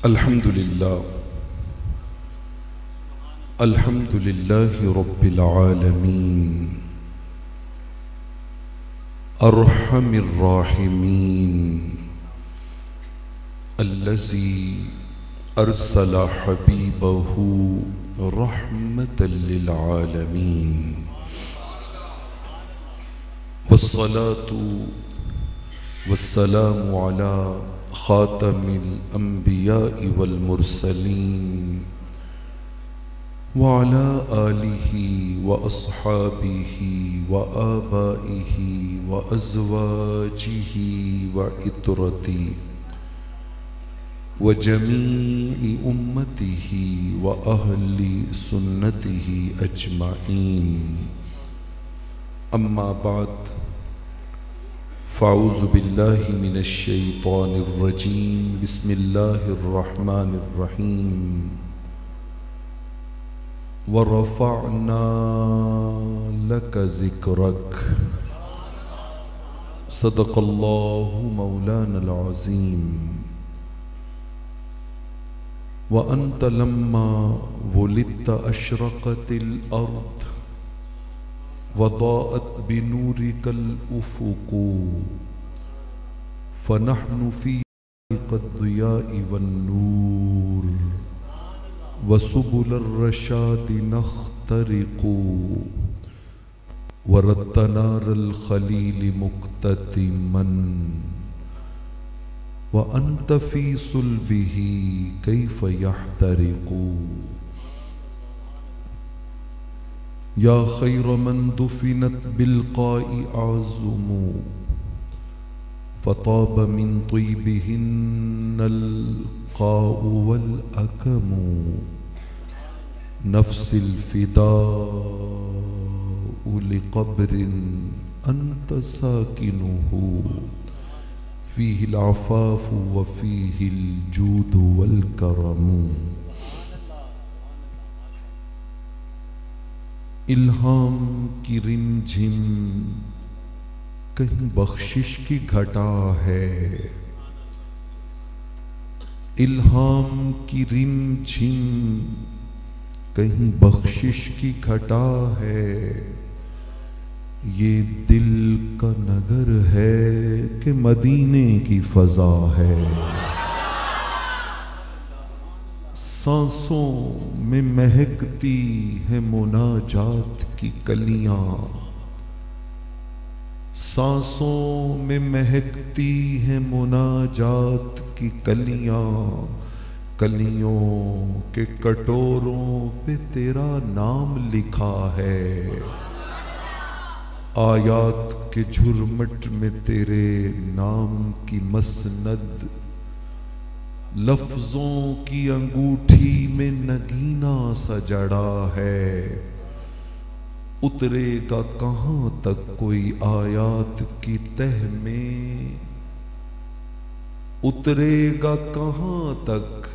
الحمد لله رب العالمين أرحم الراحمين الذي أرسل حبيبه رحمة للعالمين والصلاة والسلام على خاتم الأنبياء والمرسلين وعلى آله وأصحابه وآبائه وأزواجه وعترته وجميع أمته وأهل سنته أجمعين. أما بعد، فأعوذ بالله من الشيطان الرجيم. بسم الله الرحمن الرحيم. ورفعنا لك ذكرك. صدق الله مولانا العظيم. وأنت لما ولدت أشرقت الأرض وضاءت بنورك الأفق، فنحن في الضياء والنور وسبل الرشاد نخترق، وردت نار الخليل مكتتما وأنت في صلبه كيف يحترق. يا خير من دفنت بالقاء أعظم، فطاب من طيبهن القاء والأكم، نفس الفداء لقبر أنت ساكنه، فيه العفاف وفيه الجود والكرم. الہام کی رمجھم کہیں بخشش کی گھٹا ہے، الہام کی رمجھم کہیں بخشش کی گھٹا ہے، یہ دل کا نگر ہے کہ مدینے کی فضا ہے. سانسوں میں مہکتی ہے مناجات کی کلیاں، سانسوں میں مہکتی ہے مناجات کی کلیاں، کلیوں کے کٹوروں پہ تیرا نام لکھا ہے، آیات کے جھرمٹ میں تیرے نام کی مسند، لفظوں کی انگوٹھی میں نگینہ سا جڑا ہے. اترے گا کہاں تک کوئی آیات کی تہ میں، اترے گا کہاں تک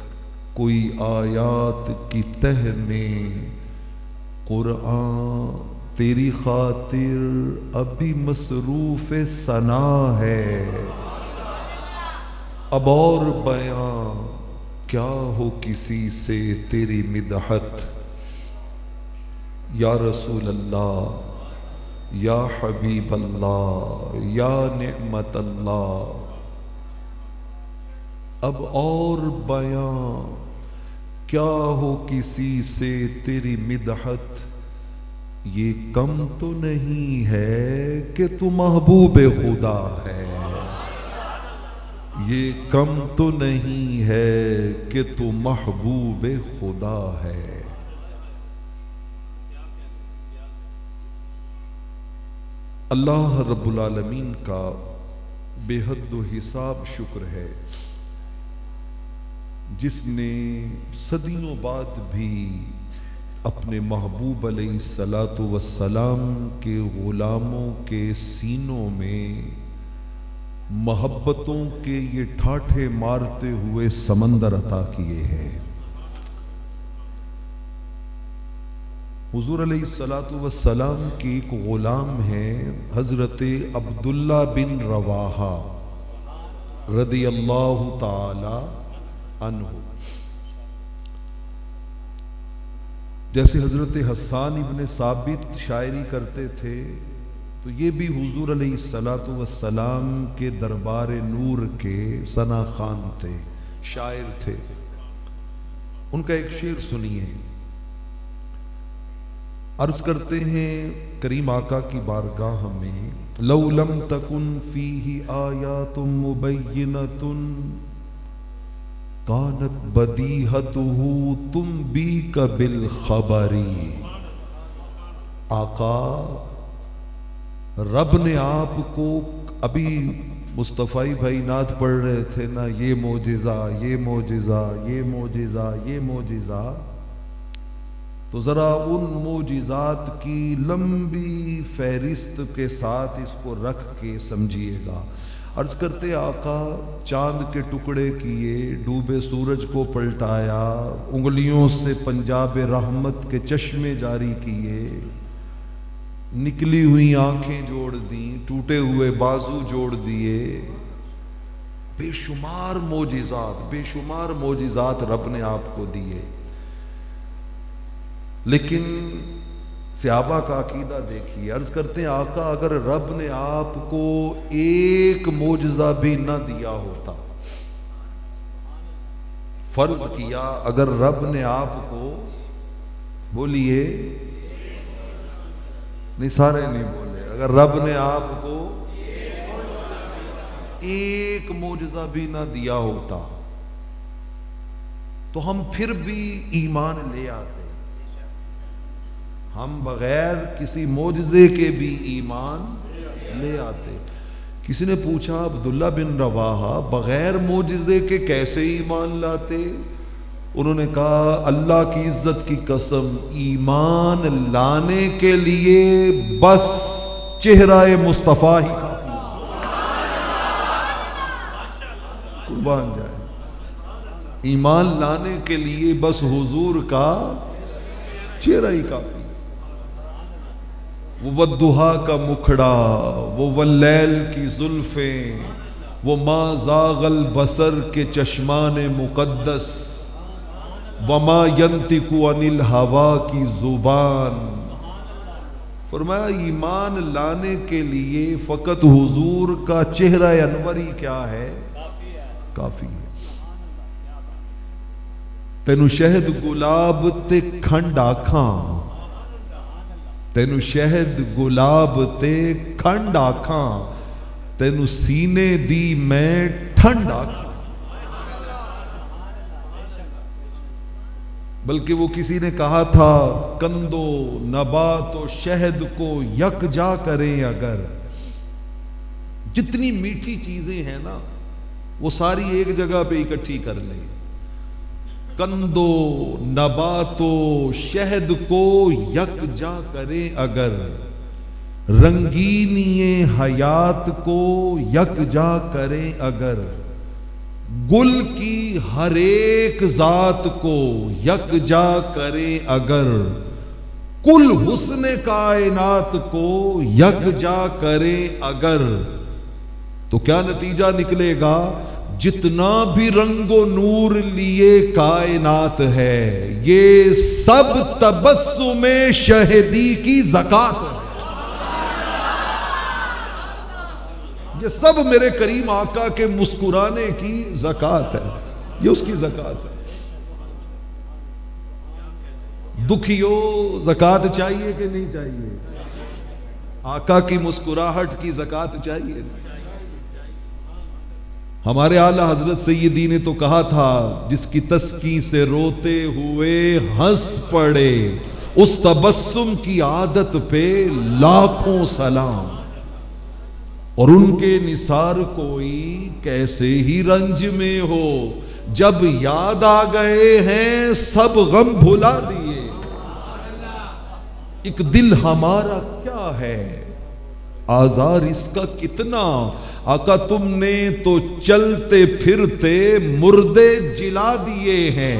کوئی آیات کی تہ میں، قرآن تیری خاطر ابھی مصروف ثنا ہے. اب اور بیان کیا ہو کسی سے تیری مدحت، یا رسول اللہ، یا حبیب اللہ، یا نعمت اللہ. اب اور بیان کیا ہو کسی سے تیری مدحت، یہ کم تو نہیں ہے کہ تو محبوب خدا ہے، یہ کم تو نہیں ہے کہ تو محبوب خدا ہے. اللہ رب العالمین کا بے حد و حساب شکر ہے، جس نے صدیوں بعد بھی اپنے محبوب علیہ الصلاۃ والسلام کے غلاموں کے سینوں میں محبتوں کے یہ ٹھاٹھے مارتے ہوئے سمندر عطا کیے ہیں. حضور علیہ الصلاۃ والسلام کی ایک غلام ہیں حضرت عبداللہ بن رواحہ رضی اللہ تعالی عنہ. جیسے حضرت حسان ابن ثابت شاعری کرتے تھے تو یہ بھی حضور علیہ الصلوۃ والسلام کے دربار نور کے ثنا خوان تھے، شاعر تھے. ان کا ایک شعر سنیے. عرض کرتے ہیں کریم آقا کی بارگاہ میں، لو لم تکن فیہ آیات مبینۃ کانت بدیہتہ تنبیک بالخبر. آقا رب نے آپ کو، ابھی مصطفی بھائی نعت پڑھ رہے تھے نا، یہ معجزہ یہ معجزہ یہ معجزہ یہ معجزہ، تو ذرا ان معجزات کی لمبی فہرست کے ساتھ اس کو رکھ کے سمجھیے گا. عرض کرتے آقا چاند کے ٹکڑے کیے، ڈوبے سورج کو پلٹایا، انگلیوں سے پنجاب رحمت کے چشمے جاری کیے، نکلی ہوئی آنکھیں جوڑ دیں، ٹوٹے ہوئے بازو جوڑ دیے. بے شمار معجزات رب نے آپ کو دیے. لیکن صحابہ کا عقیدہ دیکھیے. عرض کرتے ہیں آقا اگر رب نے آپ کو ایک معجزہ بھی نہ دیا ہوتا، فرض کیا اگر رب نے آپ کو، بولیے نہیں سارے نہیں بولے، اگر رب نے آپ کو ایک معجزہ بھی نہ دیا ہوتا تو ہم پھر بھی ایمان لے آتے. ہم بغیر کسی معجزے کے بھی ایمان لے آتے. کسی نے پوچھا عبداللہ بن رواحہ بغیر معجزے کے کیسے ایمان لاتے؟ انہوں نے کہا اللہ کی عزت کی قسم، ایمان لانے کے لیے بس چہرہ مصطفیٰ ہی کافی. قربان جائے، ایمان لانے کے لیے بس حضور کا چہرہ ہی کافی. وہ والضحا کا مکھڑا، وہ واللیل کی زلفیں، وہ ما زاغ البصر کے چشمان مقدس، وما ینطق عن الہوا کی زبان. فرمایا ایمان لانے کے لیے فقط حضور کا چہرہ انوری کیا ہے؟ کافی ہے. تینو شہد گلاب تے کھنڈ آکھاں، تینو شہد گلاب تے کھنڈ آکھاں، تینو سینے دی میں ٹھنڈ آکھاں. بلکہ وہ کسی نے کہا تھا کندو نبات و شہد کو یکجا کریں، اگر جتنی میٹھی چیزیں ہیں نا وہ ساری ایک جگہ پہ اکٹھی کر لیں. کندو نبات و شہد کو یکجا کریں اگر، رنگینی حیات کو یکجا کریں اگر، گل کی ہر ایک ذات کو یکجا کریں اگر، کل حسن کائنات کو یکجا کریں اگر، تو کیا نتیجہ نکلے گا؟ جتنا بھی رنگ و نور لیے کائنات ہے یہ سب تبسم شہدی کی زکات ہے. یہ سب میرے کریم آقا کے مسکرانے کی زکات ہے، یہ اس کی زکات ہے. دکھیو زکات چاہیے کہ نہیں چاہیے؟ آقا کی مسکراہٹ کی زکات چاہیے. ہمارے اعلیٰ حضرت سیدی نے تو کہا تھا جس کی تسکین سے روتے ہوئے ہنس پڑے، اس تبسم کی عادت پہ لاکھوں سلام. اور ان کے نثار کوئی کیسے ہی رنج میں ہو، جب یاد آ گئے ہیں سب غم بھلا دیے. ایک دل ہمارا کیا ہے، آزار اس کا کتنا، آقا تم نے تو چلتے پھرتے مردے جلا دیے ہیں.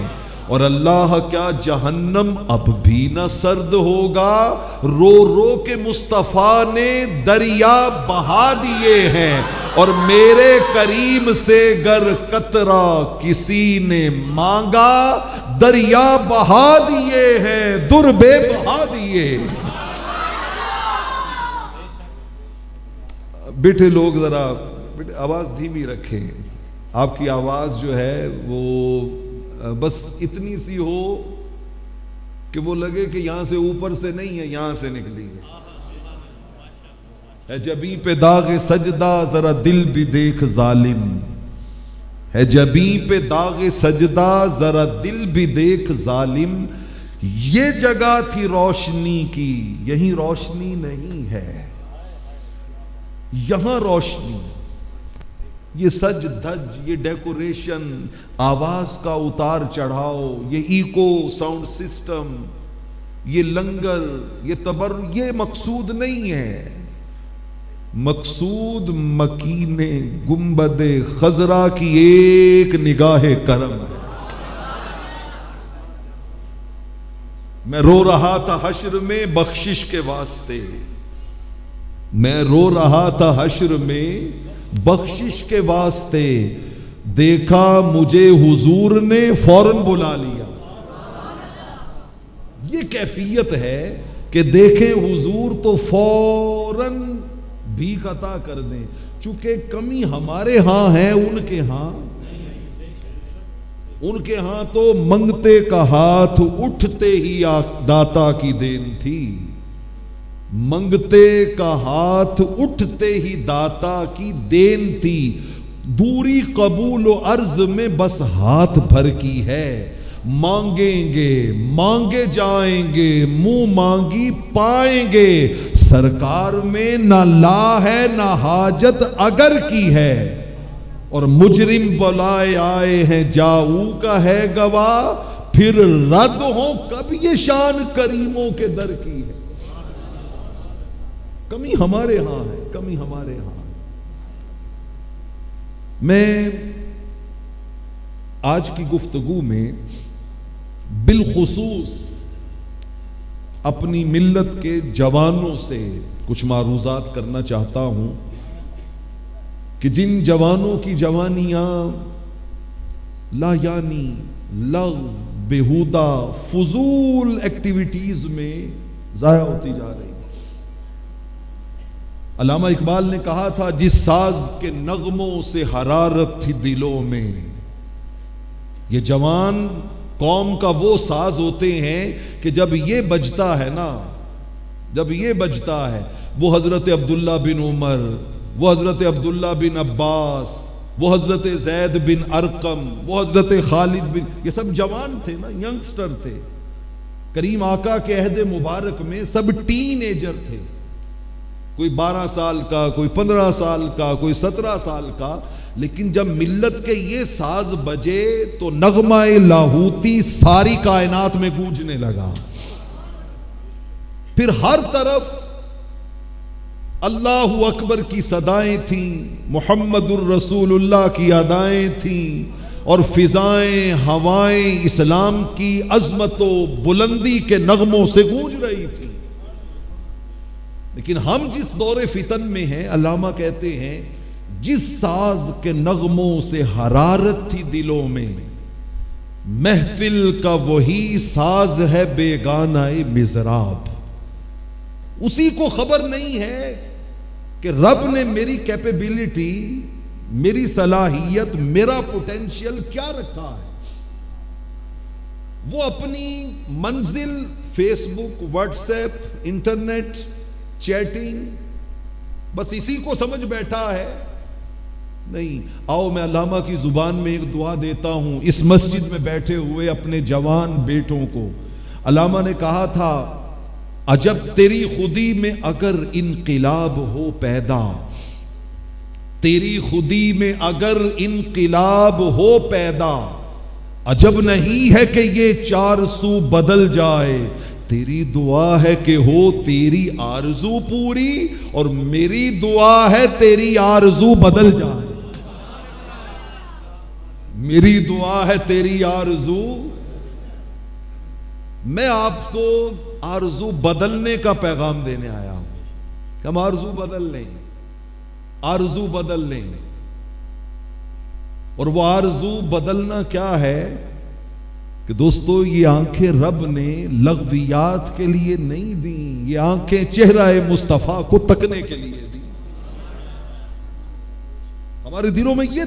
اور اللہ کیا جہنم اب بھی نہ سرد ہوگا؟ رو رو کے مصطفیٰ نے دریا بہا دیے ہیں، اور میرے کریم سے گر قطرہ کسی نے مانگا، دریا بہا دیے ہیں، در بے بہا دیے۔ بیٹے لوگ ذرا آواز دھیمی رکھیں، آپ کی آواز جو ہے وہ بس اتنی سی ہو کہ وہ لگے کہ یہاں سے اوپر سے نہیں ہے، یہاں سے نکلی ہے۔ جبیں پہ داغ سجدہ ذرا دل بھی دیکھ ظالم، ہے جبیں پہ داغ سجدہ ذرا دل بھی دیکھ ظالم، یہ جگہ تھی روشنی کی، یہیں روشنی نہیں ہے، یہاں روشنی۔ یہ سج دھج، یہ ڈیکوریشن، آواز کا اتار چڑھاؤ، یہ ایکو ساؤنڈ سسٹم، یہ لنگر، یہ یہ مقصود نہیں ہے۔ مقصود مکین گنبد خضرا کی ایک نگاہ کرم۔ میں رو رہا تھا حشر میں بخشش کے واسطے، میں رو رہا تھا حشر میں بخشش کے واسطے، دیکھا مجھے حضور نے فوراً بلا لیا۔ یہ کیفیت ہے کہ دیکھیں حضور تو فوراً بھیک عطا کر دیں، چونکہ کمی ہمارے ہاں ہے، ان کے ہاں تو منگتے کا ہاتھ اٹھتے ہی داتا کی دین تھی، منگتے کا ہاتھ اٹھتے ہی داتا کی دین تھی، دوری قبول و عرض میں بس ہاتھ بھر کی ہے، مانگیں گے مانگے جائیں گے، منہ مانگی پائیں گے، سرکار میں نہ لا ہے نہ حاجت اگر کی ہے، اور مجرم بلائے آئے ہیں جاؤ کا ہے گواہ، پھر رد ہوں کب یہ شان کریموں کے در کی ہے۔ کمی ہمارے ہاں ہے، کمی ہمارے ہاں ہے۔ میں آج کی گفتگو میں بالخصوص اپنی ملت کے جوانوں سے کچھ معروضات کرنا چاہتا ہوں کہ جن جوانوں کی جوانیاں لا یعنی لغو بیہودہ فضول ایکٹیویٹیز میں ضائع ہوتی جا رہی۔ علامہ اقبال نے کہا تھا جس ساز کے نغموں سے حرارت تھی دلوں میں، یہ جوان قوم کا وہ ساز ہوتے ہیں کہ جب یہ بجتا ہے نا، جب یہ بجتا ہے، وہ حضرت عبداللہ بن عمر، وہ حضرت عبداللہ بن عباس، وہ حضرت زید بن ارقم، وہ حضرت خالد بن، یہ سب جوان تھے نا، ینگسٹر تھے۔ کریم آقا کے عہد مبارک میں سب ٹین ایجر تھے، کوئی 12 سال کا، کوئی 15 سال کا، کوئی 17 سال کا، لیکن جب ملت کے یہ ساز بجے تو نغمہ لاہوتی ساری کائنات میں گونجنے لگا۔ پھر ہر طرف اللہ اکبر کی صدائیں تھیں، محمد الرسول اللہ کی ادائیں تھیں، اور فضائیں ہوائیں اسلام کی عظمت و بلندی کے نغموں سے گونج رہی تھی۔ لیکن ہم جس دور فتن میں ہیں، علامہ کہتے ہیں جس ساز کے نغموں سے حرارت تھی دلوں میں، محفل کا وہی ساز ہے بیگانہ مضراب۔ اسی کو خبر نہیں ہے کہ رب نے میری کیپیبلٹی، میری صلاحیت، میرا پوٹینشیل کیا رکھا ہے۔ وہ اپنی منزل فیس بک، واٹس ایپ، انٹرنیٹ، چیٹنگ، بس اسی کو سمجھ بیٹھا ہے۔ نہیں، آؤ میں علامہ کی زبان میں ایک دعا دیتا ہوں اس مسجد میں بیٹھے ہوئے اپنے جوان بیٹوں کو۔ علامہ نے کہا تھا عجب تیری خودی میں اگر انقلاب ہو پیدا، تیری خودی میں اگر انقلاب ہو پیدا، عجب نہیں ہے کہ یہ چار سو بدل جائے، تیری دعا ہے کہ ہو تیری آرزو پوری، اور میری دعا ہے تیری آرزو بدل جائے، میری دعا ہے تیری آرزو میں آپ کو آرزو بدلنے کا پیغام دینے آیا ہوں کہ ہم آرزو بدل لیں، آرزو بدل لیں. اور وہ آرزو بدلنا کیا ہے کہ دوستو یہ آنکھیں رب نے لغویات کے لیے نہیں دیں، یہ آنکھیں چہرہ مصطفیٰ کو تکنے کے لیے دیں. ہمارے دلوں میں یہ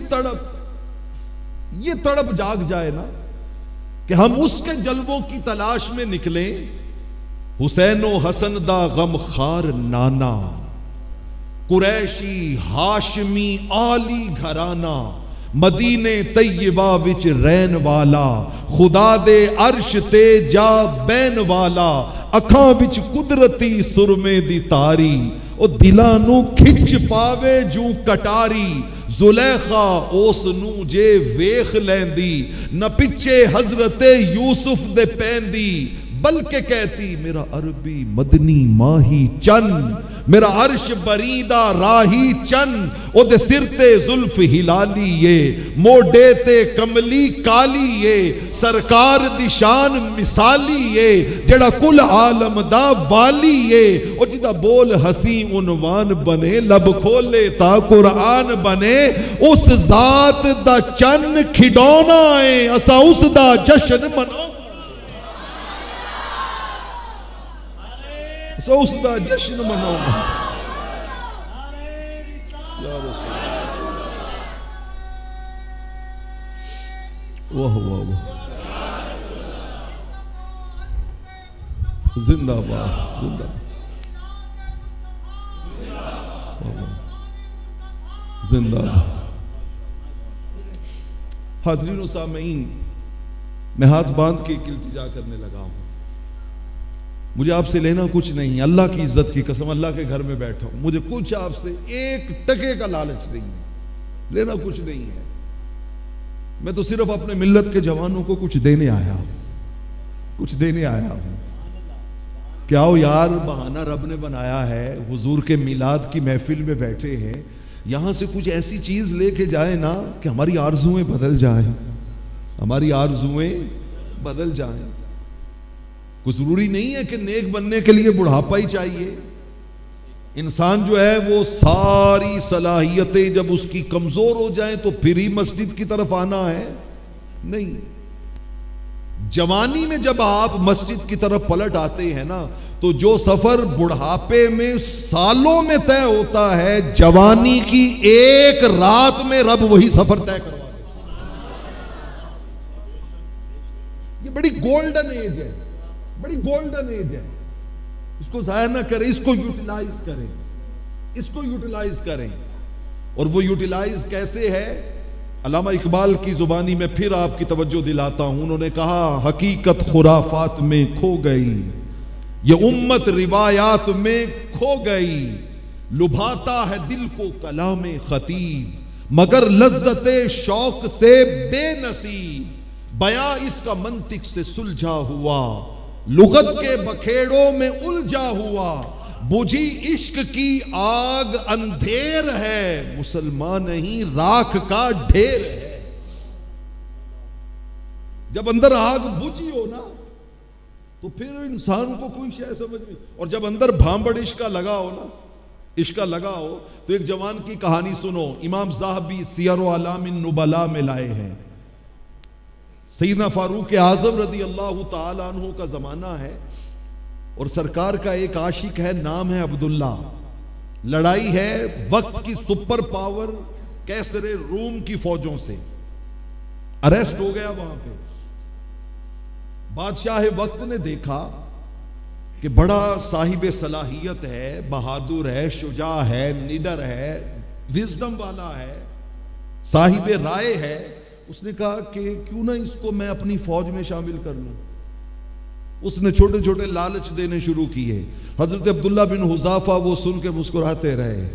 تڑپ جاگ جائے نا کہ ہم اس کے جلووں کی تلاش میں نکلیں. حسین و حسن دا غم خار نانا، قریشی ہاشمی آلی گھرانا، مدینے طیبہ وچ رہن والا، خدا دے عرش تے جا بین والا، اکھاں وچ قدرتی سرمے دی تاری، او دلاں نو کھچ پاوے جو کٹاری. زلیخا اس نو جے ویخ لیندی، نہ پچھے حضرت یوسف دے پیندی، بلکہ کہتی میرا عربی مدنی ماہی چن، میرا عرش بریدہ راہی چن. او دے سر تے زلف ہلالی یہ، موڈے تے کملی کالی یہ، سرکار دی شان مثالی یہ، جڑا کل عالم دا والی یہ. او جدا بول ہسی عنوان بنے، لب کھولے تا قرآن بنے. اس ذات دا چن کھڈونا ہے، اسا اس دا جشن مناؤ، اسا اس دا جشن مناؤ. واہ واہ واہ، زندہ باد زندہ زندہ. حاضرین و سامعین، میں ہاتھ باندھ کے التجا کرنے لگا ہوں. مجھے آپ سے لینا کچھ نہیں، اللہ کی عزت کی قسم، اللہ کے گھر میں بیٹھا ہوں، مجھے کچھ آپ سے ایک ٹکے کا لالچ نہیں ہے، لینا کچھ نہیں ہے. میں تو صرف اپنے ملت کے جوانوں کو کچھ دینے آیا ہوں، کچھ دینے آیا ہوں. کہ آؤ یار، بہانہ رب نے بنایا ہے، حضور کے میلاد کی محفل میں بیٹھے ہیں، یہاں سے کچھ ایسی چیز لے کے جائیں نا کہ ہماری آرزویں بدل جائیں، ہماری آرزویں بدل جائیں. کوئی ضروری نہیں ہے کہ نیک بننے کے لیے بڑھاپا ہی چاہیے. انسان جو ہے وہ ساری صلاحیتیں جب اس کی کمزور ہو جائیں تو پھر ہی مسجد کی طرف آنا ہے؟ نہیں. جوانی میں جب آپ مسجد کی طرف پلٹ آتے ہیں نا تو جو سفر بڑھاپے میں سالوں میں طے ہوتا ہے، جوانی کی ایک رات میں رب وہی سفر طے کروا دیتا. یہ بڑی گولڈن ایج ہے، بڑی گولڈن ایج ہے. اس کو ضائع نہ کریں، اس کو یوٹیلائز کریں، اس کو یوٹیلائز کریں. اور وہ یوٹیلائز کیسے ہے؟ علامہ اقبال کی زبانی میں پھر آپ کی توجہ دلاتا ہوں. انہوں نے کہا حقیقت خرافات میں کھو گئی، یہ امت روایات میں کھو گئی، لبھاتا ہے دل کو کلام خطیب، مگر لذت شوق سے بے نصیب. بیاں اس کا منطق سے سلجھا ہوا، لغت کے بکھیڑوں میں الجھا ہوا. بجھی عشق کی آگ اندھیر ہے، مسلمان نہیں راکھ کا ڈھیر ہے. جب اندر آگ بجھی ہو نا تو پھر انسان کو کوئی شے سمجھ نہیں. اور جب اندر بھانبڑ عشق کا لگا ہو نا، عشق کا لگا ہو تو ایک جوان کی کہانی سنو. امام ذہبی سیر و اعلام النبلاء میں لائے ہیں. سیدنا فاروق اعظم رضی اللہ تعالی عنہ کا زمانہ ہے اور سرکار کا ایک عاشق ہے، نام ہے عبداللہ. لڑائی ہے وقت کی سپر پاور کیسر روم کی فوجوں سے، اریسٹ ہو گیا وہاں پہ. بادشاہ وقت نے دیکھا کہ بڑا صاحب صلاحیت ہے، بہادر ہے، شجاع ہے، نیڈر ہے، وزڈم والا ہے، صاحب رائے ہے. اس نے کہا کہ کیوں نہ اس کو میں اپنی فوج میں شامل کر لوں. اس نے چھوٹے چھوٹے لالچ دینے شروع کیے. حضرت عبداللہ بن حذافہ وہ سن کے مسکراتے رہے،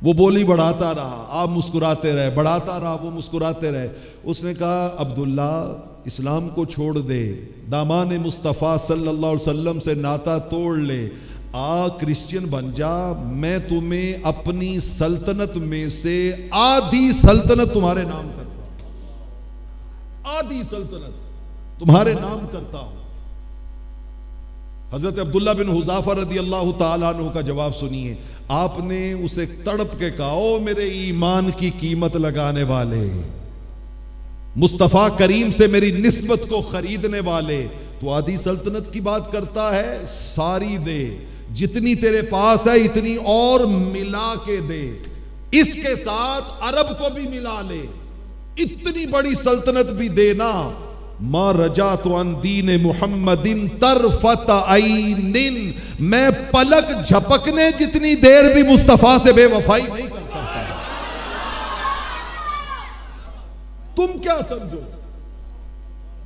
وہ بولی بڑھاتا رہا، آپ مسکراتے رہے، بڑھاتا رہا، وہ مسکراتے رہے. اس نے کہا عبداللہ اسلام کو چھوڑ دے، دامان مصطفیٰ صلی اللہ علیہ وسلم سے ناتا توڑ لے، کرسچین بن جا، میں تمہیں اپنی سلطنت میں سے آدھی سلطنت تمہارے نام کرتا ہوں، آدھی سلطنت تمہارے نام کرتا ہوں. حضرت عبداللہ بن حذافہ رضی اللہ تعالیٰ عنہ کا جواب سنیے. آپ نے اسے تڑپ کے کہا، او میرے ایمان کی قیمت لگانے والے، مصطفیٰ کریم سے میری نسبت کو خریدنے والے، تو آدھی سلطنت کی بات کرتا ہے، ساری دے، جتنی تیرے پاس ہے اتنی اور ملا کے دے، اس کے ساتھ عرب کو بھی ملا لے، اتنی بڑی سلطنت بھی دینا. ما رجعت عن دین محمد طرفت عین، میں پلک جھپکنے جتنی دیر بھی مصطفیٰ سے بے وفائی نہیں کر سکتا. تم کیا سمجھو؟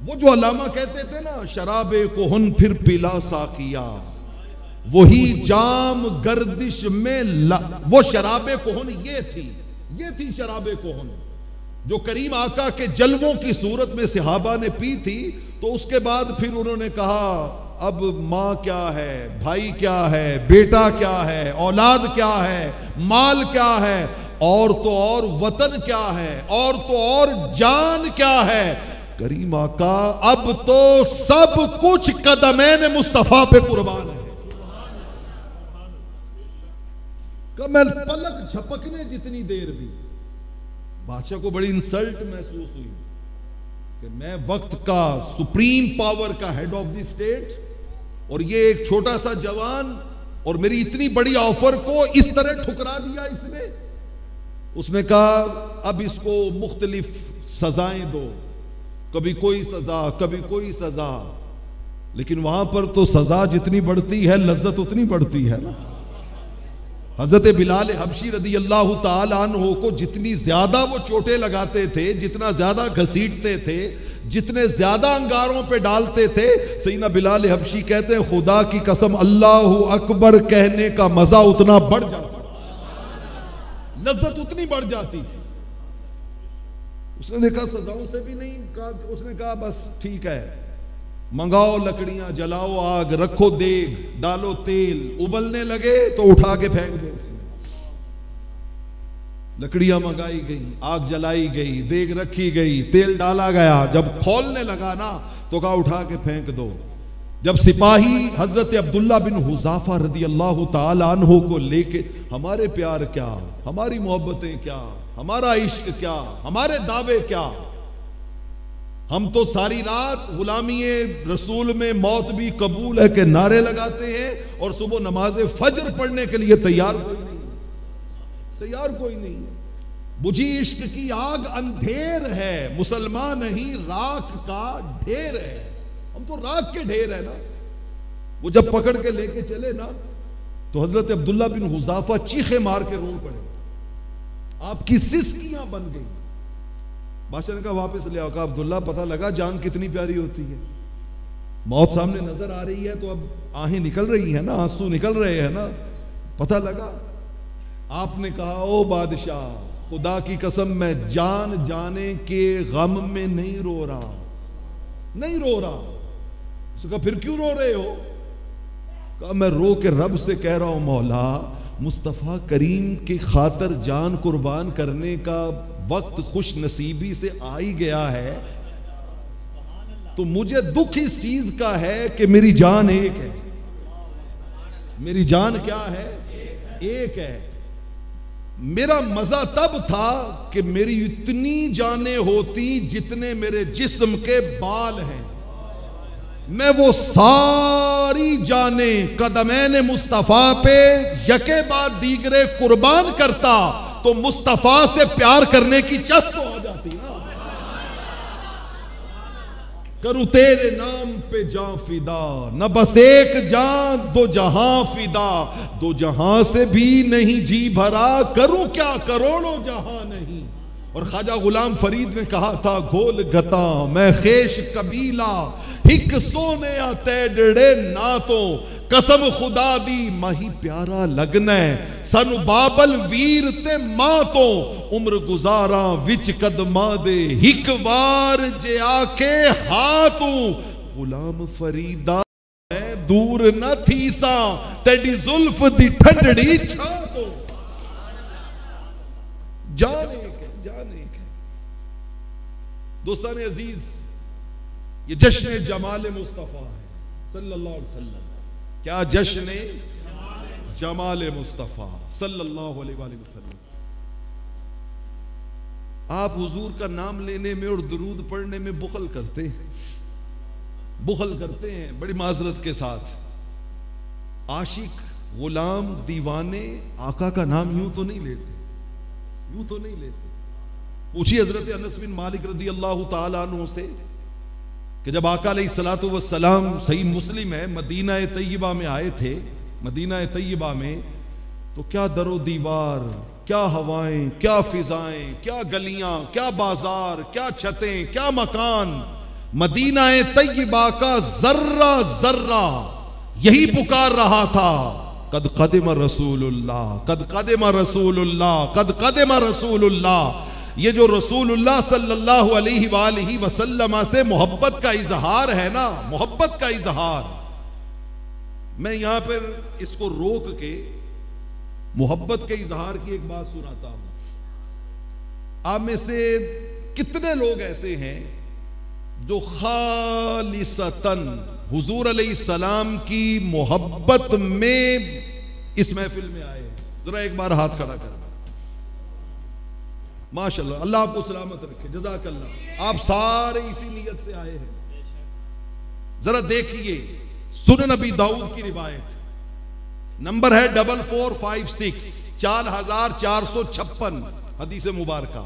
وہ جو علامہ کہتے تھے نا، شراب کہن پھر پلا ساقیا، وہی جام گردش میں وہ شراب کہن یہ تھی شراب کہن جو کریم آقا کے جلووں کی صورت میں صحابہ نے پی تھی. تو اس کے بعد پھر انہوں نے کہا اب ماں کیا ہے، بھائی کیا ہے، بیٹا کیا ہے، اولاد کیا ہے، مال کیا ہے، اور تو اور وطن کیا ہے، اور تو اور جان کیا ہے. کریم آقا اب تو سب کچھ قدمین مصطفیٰ پہ قربان ہے. کہ میں پلک جھپکنے جتنی دیر بھی. بادشاہ کو بڑی انسلٹ محسوس ہوئی کہ میں وقت کا سپریم پاور کا ہیڈ آف دی اسٹیٹ، اور یہ ایک چھوٹا سا جوان، اور میری اتنی بڑی آفر کو اس طرح ٹھکرا دیا اس نے. اس نے کہا اب اس کو مختلف سزائیں دو، کبھی کوئی سزا کبھی کوئی سزا. لیکن وہاں پر تو سزا جتنی بڑھتی ہے لذت اتنی بڑھتی ہے نا. حضرت بلال حبشی رضی اللہ تعالی عنہ کو جتنی زیادہ وہ چوٹیں لگاتے تھے، جتنا زیادہ گھسیٹتے تھے، جتنے زیادہ انگاروں پہ ڈالتے تھے، سیدنا بلال حبشی کہتے ہیں خدا کی قسم اللہ اکبر کہنے کا مزہ اتنا بڑھ جاتا، لذت اتنی بڑھ جاتی تھی. اس نے دیکھا سزاؤں سے بھی نہیں کہا. اس نے کہا بس ٹھیک ہے، منگاؤ لکڑیاں، جلاؤ آگ، رکھو دیگ، ڈالو تیل، ابلنے لگے تو اٹھا کے پھینک دو. لکڑیاں منگائی گئی، آگ جلائی گئی، دیگ رکھی گئی، تیل ڈالا گیا. جب کھولنے لگا نا تو کہا اٹھا کے پھینک دو. جب سپاہی حضرت عبداللہ بن حذافہ رضی اللہ تعالی عنہ کو لے کے، ہمارے پیار کیا، ہماری محبتیں کیا، ہمارا عشق کیا، ہمارے دعوے کیا، ہم تو ساری رات غلامی رسول میں موت بھی قبول ہے کہ نعرے لگاتے ہیں، اور صبح نماز فجر پڑھنے کے لیے تیار کوئی نہیں ہے. بجھی عشق کی آگ اندھیر ہے، مسلمان نہیں راکھ کا ڈھیر ہے. ہم تو راکھ کے ڈھیر ہے نا. وہ جب پکڑ کے لے کے چلے نا تو حضرت عبداللہ بن حذافہ چیخے مار کے رو پڑے، آپ کی سسکیاں بن گئی. بادشاہ نے کہا واپس لے آؤ. کہا عبداللہ پتہ لگا جان کتنی پیاری ہوتی ہے، موت سامنے نظر آ رہی ہے تو اب آہیں نکل رہی ہیں نا، آنسو نکل رہے ہیں نا، پتہ لگا. آپ نے کہا او بادشاہ خدا کی قسم میں جان جانے کے غم میں نہیں رو رہا. اس نے کہا پھر کیوں رو رہے ہو؟ کہا میں رو کے رب سے کہہ رہا ہوں مولا مصطفیٰ کریم کی خاطر جان قربان کرنے کا وقت خوش نصیبی سے آ ہی گیا ہے، تو مجھے دکھ اس چیز کا ہے کہ میری جان ایک ہے. میری جان کیا ہے؟ ایک ہے. میرا مزہ تب تھا کہ میری اتنی جانیں ہوتی جتنے میرے جسم کے بال ہیں، میں وہ ساری جانیں قدمین مصطفیٰ پہ یکے بعد دیگرے قربان کرتا تو مصطفیٰ سے پیار کرنے کی چسپ ہو جاتی نا. کروں تیرے نام پہ جاں فدا، نہ بس ایک جان دو جہاں فدا، دو جہاں سے بھی نہیں جی بھرا، کروں کیا کروڑوں جہاں نہیں. اور خواجہ غلام فرید نے کہا تھا گول گتا میں خیش قبیلہ ہک سونے تیڑڑے ناتوں، قسم خدا دی ماہی پیارا لگنے سن بابل ویر تے ماتوں، عمر گزاراں وچ قدماں دے ہک وار جے آکے ہاتوں. غلام فریدہ میں دور نہ تھیساں تیڈی زلف دی ٹھنڈڑی چھاتوں. جان ایک ہے، جان ایک ہے. دوستان عزیز، یہ جشن جمال مصطفیٰ ہے صلی اللہ علیہ وسلم. کیا جشن جمال مصطفیٰ صلی اللہ علیہ وآلہ وسلم. آپ حضور کا نام لینے میں اور درود پڑھنے میں بخل کرتے ہیں بڑی معذرت کے ساتھ. عاشق، غلام، دیوانے آقا کا نام یوں تو نہیں لیتے. پوچھیے حضرت انس بن مالک رضی اللہ تعالیٰ عنہ سے کہ جب آقا علیہ الصلوۃ والسلام، صحیح مسلم ہے، مدینہ طیبہ میں آئے تھے، مدینہ طیبہ میں تو کیا در و دیوار، کیا ہوائیں، کیا فضائیں، کیا گلیاں، کیا بازار، کیا چھتیں، کیا مکان. مدینہ طیبہ کا ذرہ ذرہ یہی پکار رہا تھا، قد قدم رسول اللہ، قد قدم رسول اللہ، قد قدم رسول اللہ. یہ جو رسول اللہ صلی اللہ علیہ وآلہ وسلم سے محبت کا اظہار ہے نا، محبت کا اظہار. میں یہاں پر اس کو روک کے محبت کے اظہار کی ایک بات سناتا ہوں. آپ میں سے کتنے لوگ ایسے ہیں جو خالصتاً حضور علیہ السلام کی محبت میں اس محفل میں آئے ہیں؟ ذرا ایک بار ہاتھ کھڑا کرنا. ماشاءاللہ، اللہ آپ کو سلامت رکھے، جزاک اللہ. آپ سارے اسی نیت سے آئے ہیں. ذرا دیکھیے سنن نبی داؤد کی روایت، نمبر ہے 4456، 4456 حدیث مبارکہ.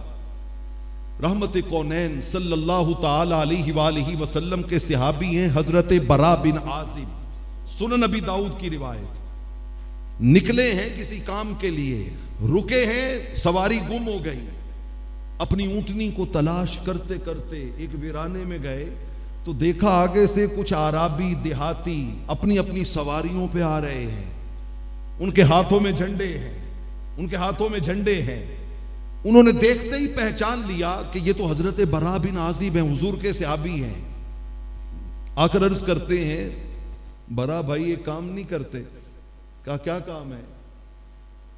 رحمت کونین صلی اللہ تعالی علیہ وآلہ وسلم کے صحابی ہیں حضرت برا بن عازب. سنن نبی داؤد کی روایت. نکلے ہیں کسی کام کے لیے، رکے ہیں، سواری گم ہو گئی. اپنی اونٹنی کو تلاش کرتے کرتے ایک ویرانے میں گئے تو دیکھا آگے سے کچھ عرابی دیہاتی اپنی اپنی سواریوں پہ آ رہے ہیں. ان کے ہاتھوں میں جھنڈے ہیں. انہوں نے دیکھتے ہی پہچان لیا کہ یہ تو حضرت برا بن عازب ہیں، حضور کے صحابی ہیں. آ کر عرض کرتے ہیں، برا بھائی یہ کام نہیں کرتے. کہا کیا کام ہے؟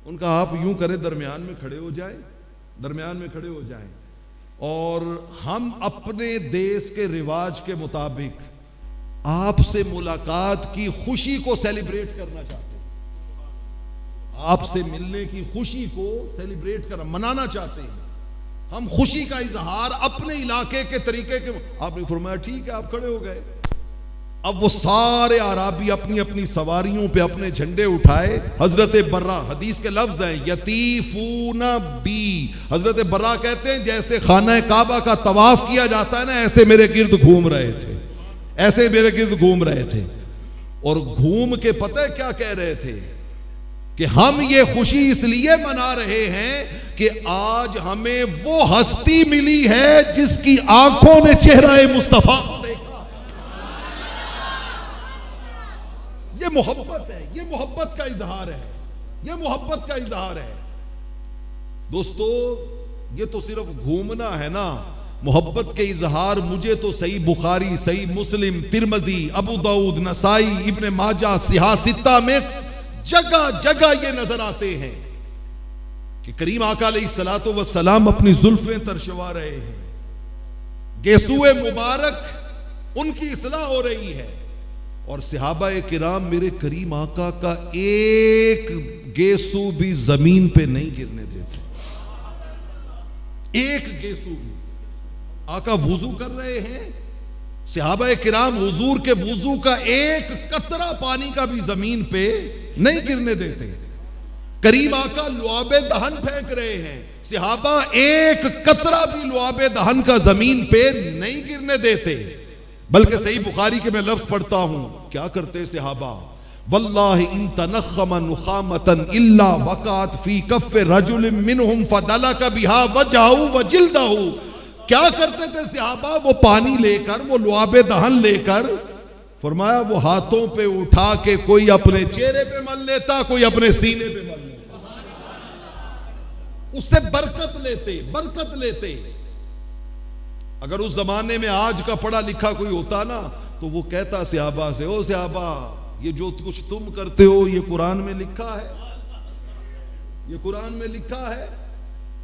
ان کا آپ یوں کریں، درمیان میں کھڑے ہو جائیں اور ہم اپنے دیس کے رواج کے مطابق آپ سے ملاقات کی خوشی کو سیلیبریٹ کرنا چاہتے ہیں. آپ سے ملنے کی خوشی کو سیلیبریٹ کرنا، منانا چاہتے ہیں. ہم خوشی کا اظہار اپنے علاقے کے طریقے کے. آپ نے فرمایا ٹھیک ہے، آپ کھڑے ہو گئے. اب وہ سارے عرابی اپنی اپنی سواریوں پہ اپنے جھنڈے اٹھائے. حضرت برا، حدیث کے لفظ ہیں یتیفون بی، حضرت برا کہتے ہیں جیسے خانہ کعبہ کا طواف کیا جاتا ہے نا، ایسے میرے گرد گھوم رہے تھے. اور گھوم کے پتہ کیا کہہ رہے تھے کہ ہم یہ خوشی اس لیے منا رہے ہیں کہ آج ہمیں وہ ہستی ملی ہے جس کی آنکھوں نے چہرہ مصطفیٰ کو دیکھا. یہ محبت ہے، یہ محبت کا اظہار ہے. دوستو یہ تو صرف گھومنا ہے نا. محبت کے اظہار مجھے تو صحیح بخاری، صحیح مسلم، ترمذی، ابو داؤد، نسائی، ابن ماجہ، صحاح ستہ میں جگہ جگہ یہ نظر آتے ہیں کہ کریم آقا علیہ الصلوۃ والسلام اپنی زلفیں ترشوا رہے ہیں. گیسوئے مبارک ان کی اصلاح ہو رہی ہے اور صحابہ کرام میرے کریم آقا کا ایک گیسو بھی زمین پہ نہیں گرنے دیتے. ایک گیسو بھی. آقا وضو کر رہے ہیں، صحابہ کرام حضور کے وضو کا ایک قطرہ پانی کا بھی زمین پہ نہیں گرنے دیتے. کریم آقا لعاب دہن پھینک رہے ہیں، صحابہ ایک قطرہ بھی لعاب دہن کا زمین پہ نہیں گرنے دیتے. بلکہ صحیح بخاری کے میں لفظ پڑھتا ہوں، کیا کرتے صحابہ؟ واللہ ان تنخم نخامتا الا وقعت فی کف رجل منہم فدلک بها وجہہ وجلدہ. کیا کرتے تھے صحابہ؟ وہ پانی لے کر، وہ لعاب دہن لے کر، فرمایا وہ ہاتھوں پہ اٹھا کے کوئی اپنے چہرے پہ مل لیتا، کوئی اپنے سینے پہ مل لیتا. اس سے برکت لیتے. اگر اس زمانے میں آج کا پڑھا لکھا کوئی ہوتا نا تو وہ کہتا صحابہ سے، او صحابہ یہ جو کچھ تم کرتے ہو یہ قرآن میں لکھا ہے،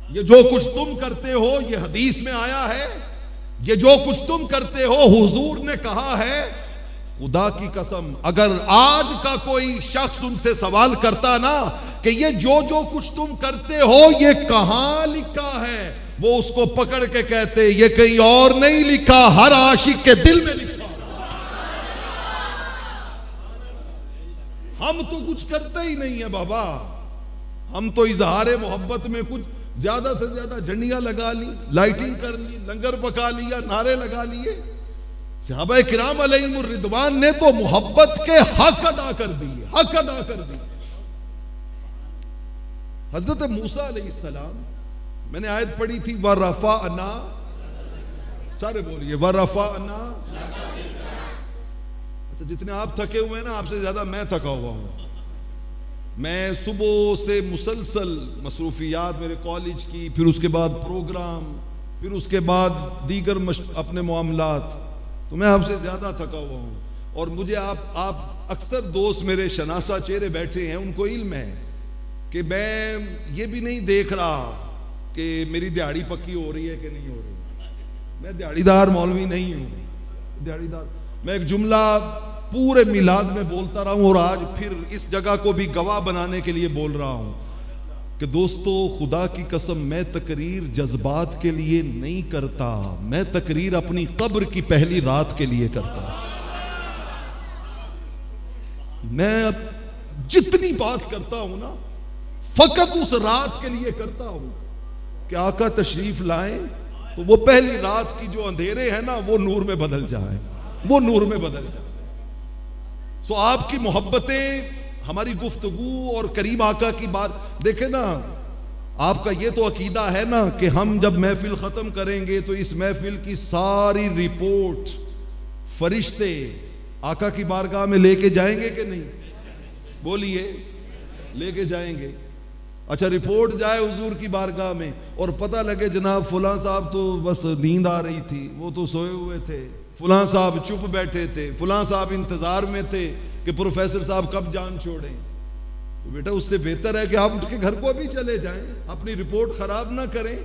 یہ جو کچھ تم کرتے ہو یہ حدیث میں آیا ہے، یہ جو کچھ تم کرتے ہو حضور نے کہا ہے. خدا کی قسم اگر آج کا کوئی شخص ان سے سوال کرتا نا کہ یہ جو کچھ تم کرتے ہو یہ کہاں لکھا ہے، وہ اس کو پکڑ کے کہتے یہ کہیں اور نہیں لکھا، ہر عاشق کے دل میں لکھا۔ ہم تو کچھ کرتے ہی نہیں ہیں بابا، ہم تو اظہار محبت میں کچھ زیادہ سے زیادہ جھنڈیاں لگا لی، لائٹنگ کر لی، لنگر پکا لیا، نعرے لگا لیے۔ صحابہ کرام علیہم الرضوان نے تو محبت کے حق ادا کر دیے، حق ادا کر دیے۔ حضرت موسیٰ علیہ السلام، میں نے آیت پڑھی تھی وَرَفَعْنَا، سارے بولیے وَرَفَعْنَا۔ اچھا جتنے آپ تھکے ہوئے ہیں نا، آپ سے زیادہ میں تھکا ہوا ہوں۔ میں صبح سے مسلسل مصروفیات میرے کالج کی، پھر اس کے بعد پروگرام، پھر اس کے بعد دیگر اپنے معاملات، تو میں آپ سے زیادہ تھکا ہوا ہوں۔ اور مجھے آپ اکثر دوست میرے شناسہ چہرے بیٹھے ہیں، ان کو علم ہے کہ میں یہ بھی نہیں دیکھ رہا کہ میری دیہڑی پکی ہو رہی ہے کہ نہیں ہو رہی۔ میں دیہڑی دار مولوی نہیں ہوں، دیہڑی دار۔ میں ایک جملہ پورے میلاد میں بولتا رہا ہوں، اور آج پھر اس جگہ کو بھی گواہ بنانے کے لیے بول رہا ہوں کہ دوستو خدا کی قسم میں تقریر جذبات کے لیے نہیں کرتا، میں تقریر اپنی قبر کی پہلی رات کے لیے کرتا۔ میں جتنی بات کرتا ہوں نا فقط اس رات کے لیے کرتا ہوں کہ آقا تشریف لائیں تو وہ پہلی رات کی جو اندھیرے ہیں نا وہ نور میں بدل جائیں، وہ نور میں بدل جائیں۔ سو آپ کی محبتیں، ہماری گفتگو اور کریم آقا کی بات دیکھیں نا، آپ کا یہ تو عقیدہ ہے نا کہ ہم جب محفل ختم کریں گے تو اس محفل کی ساری رپورٹ فرشتے آقا کی بارگاہ میں لے کے جائیں گے کہ نہیں؟ بولیے، لے کے جائیں گے۔ اچھا رپورٹ جائے حضور کی بارگاہ میں اور پتہ لگے جناب فلاں صاحب تو بس نیند آ رہی تھی، وہ تو سوئے ہوئے تھے، فلاں صاحب چپ بیٹھے تھے، فلاں صاحب انتظار میں تھے کہ پروفیسر صاحب کب جان چھوڑیں، تو بیٹا اس سے بہتر ہے کہ آپ اٹھ کے گھر کو بھی چلے جائیں، اپنی رپورٹ خراب نہ کریں۔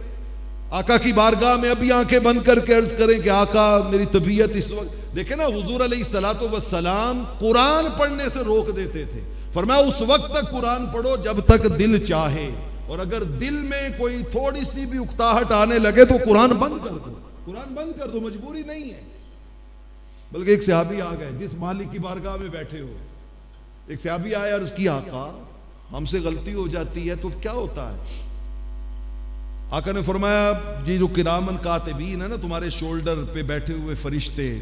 آقا کی بارگاہ میں ابھی آنکھیں بند کر کے عرض کریں کہ آقا میری طبیعت اس وقت، دیکھیں نا حضور علیہ السلام قرآن پڑھنے سے روک دیتے تھے، فرمایا اس وقت تک قرآن پڑھو جب تک دل چاہے، اور اگر دل میں کوئی تھوڑی سی بھی اکتاہٹ آنے لگے تو قرآن بند کر دو، قرآن بند کر دو، مجبوری نہیں ہے۔ بلکہ ایک صحابی آ گئے جس مالک کی بارگاہ میں بیٹھے ہو، ایک صحابی آیا عرض کی آقا ہم سے غلطی ہو جاتی ہے تو کیا ہوتا ہے؟ آقا نے فرمایا یہ جو کرامن کاتبین ہے نا تمہارے شولڈر پہ بیٹھے ہوئے فرشتے،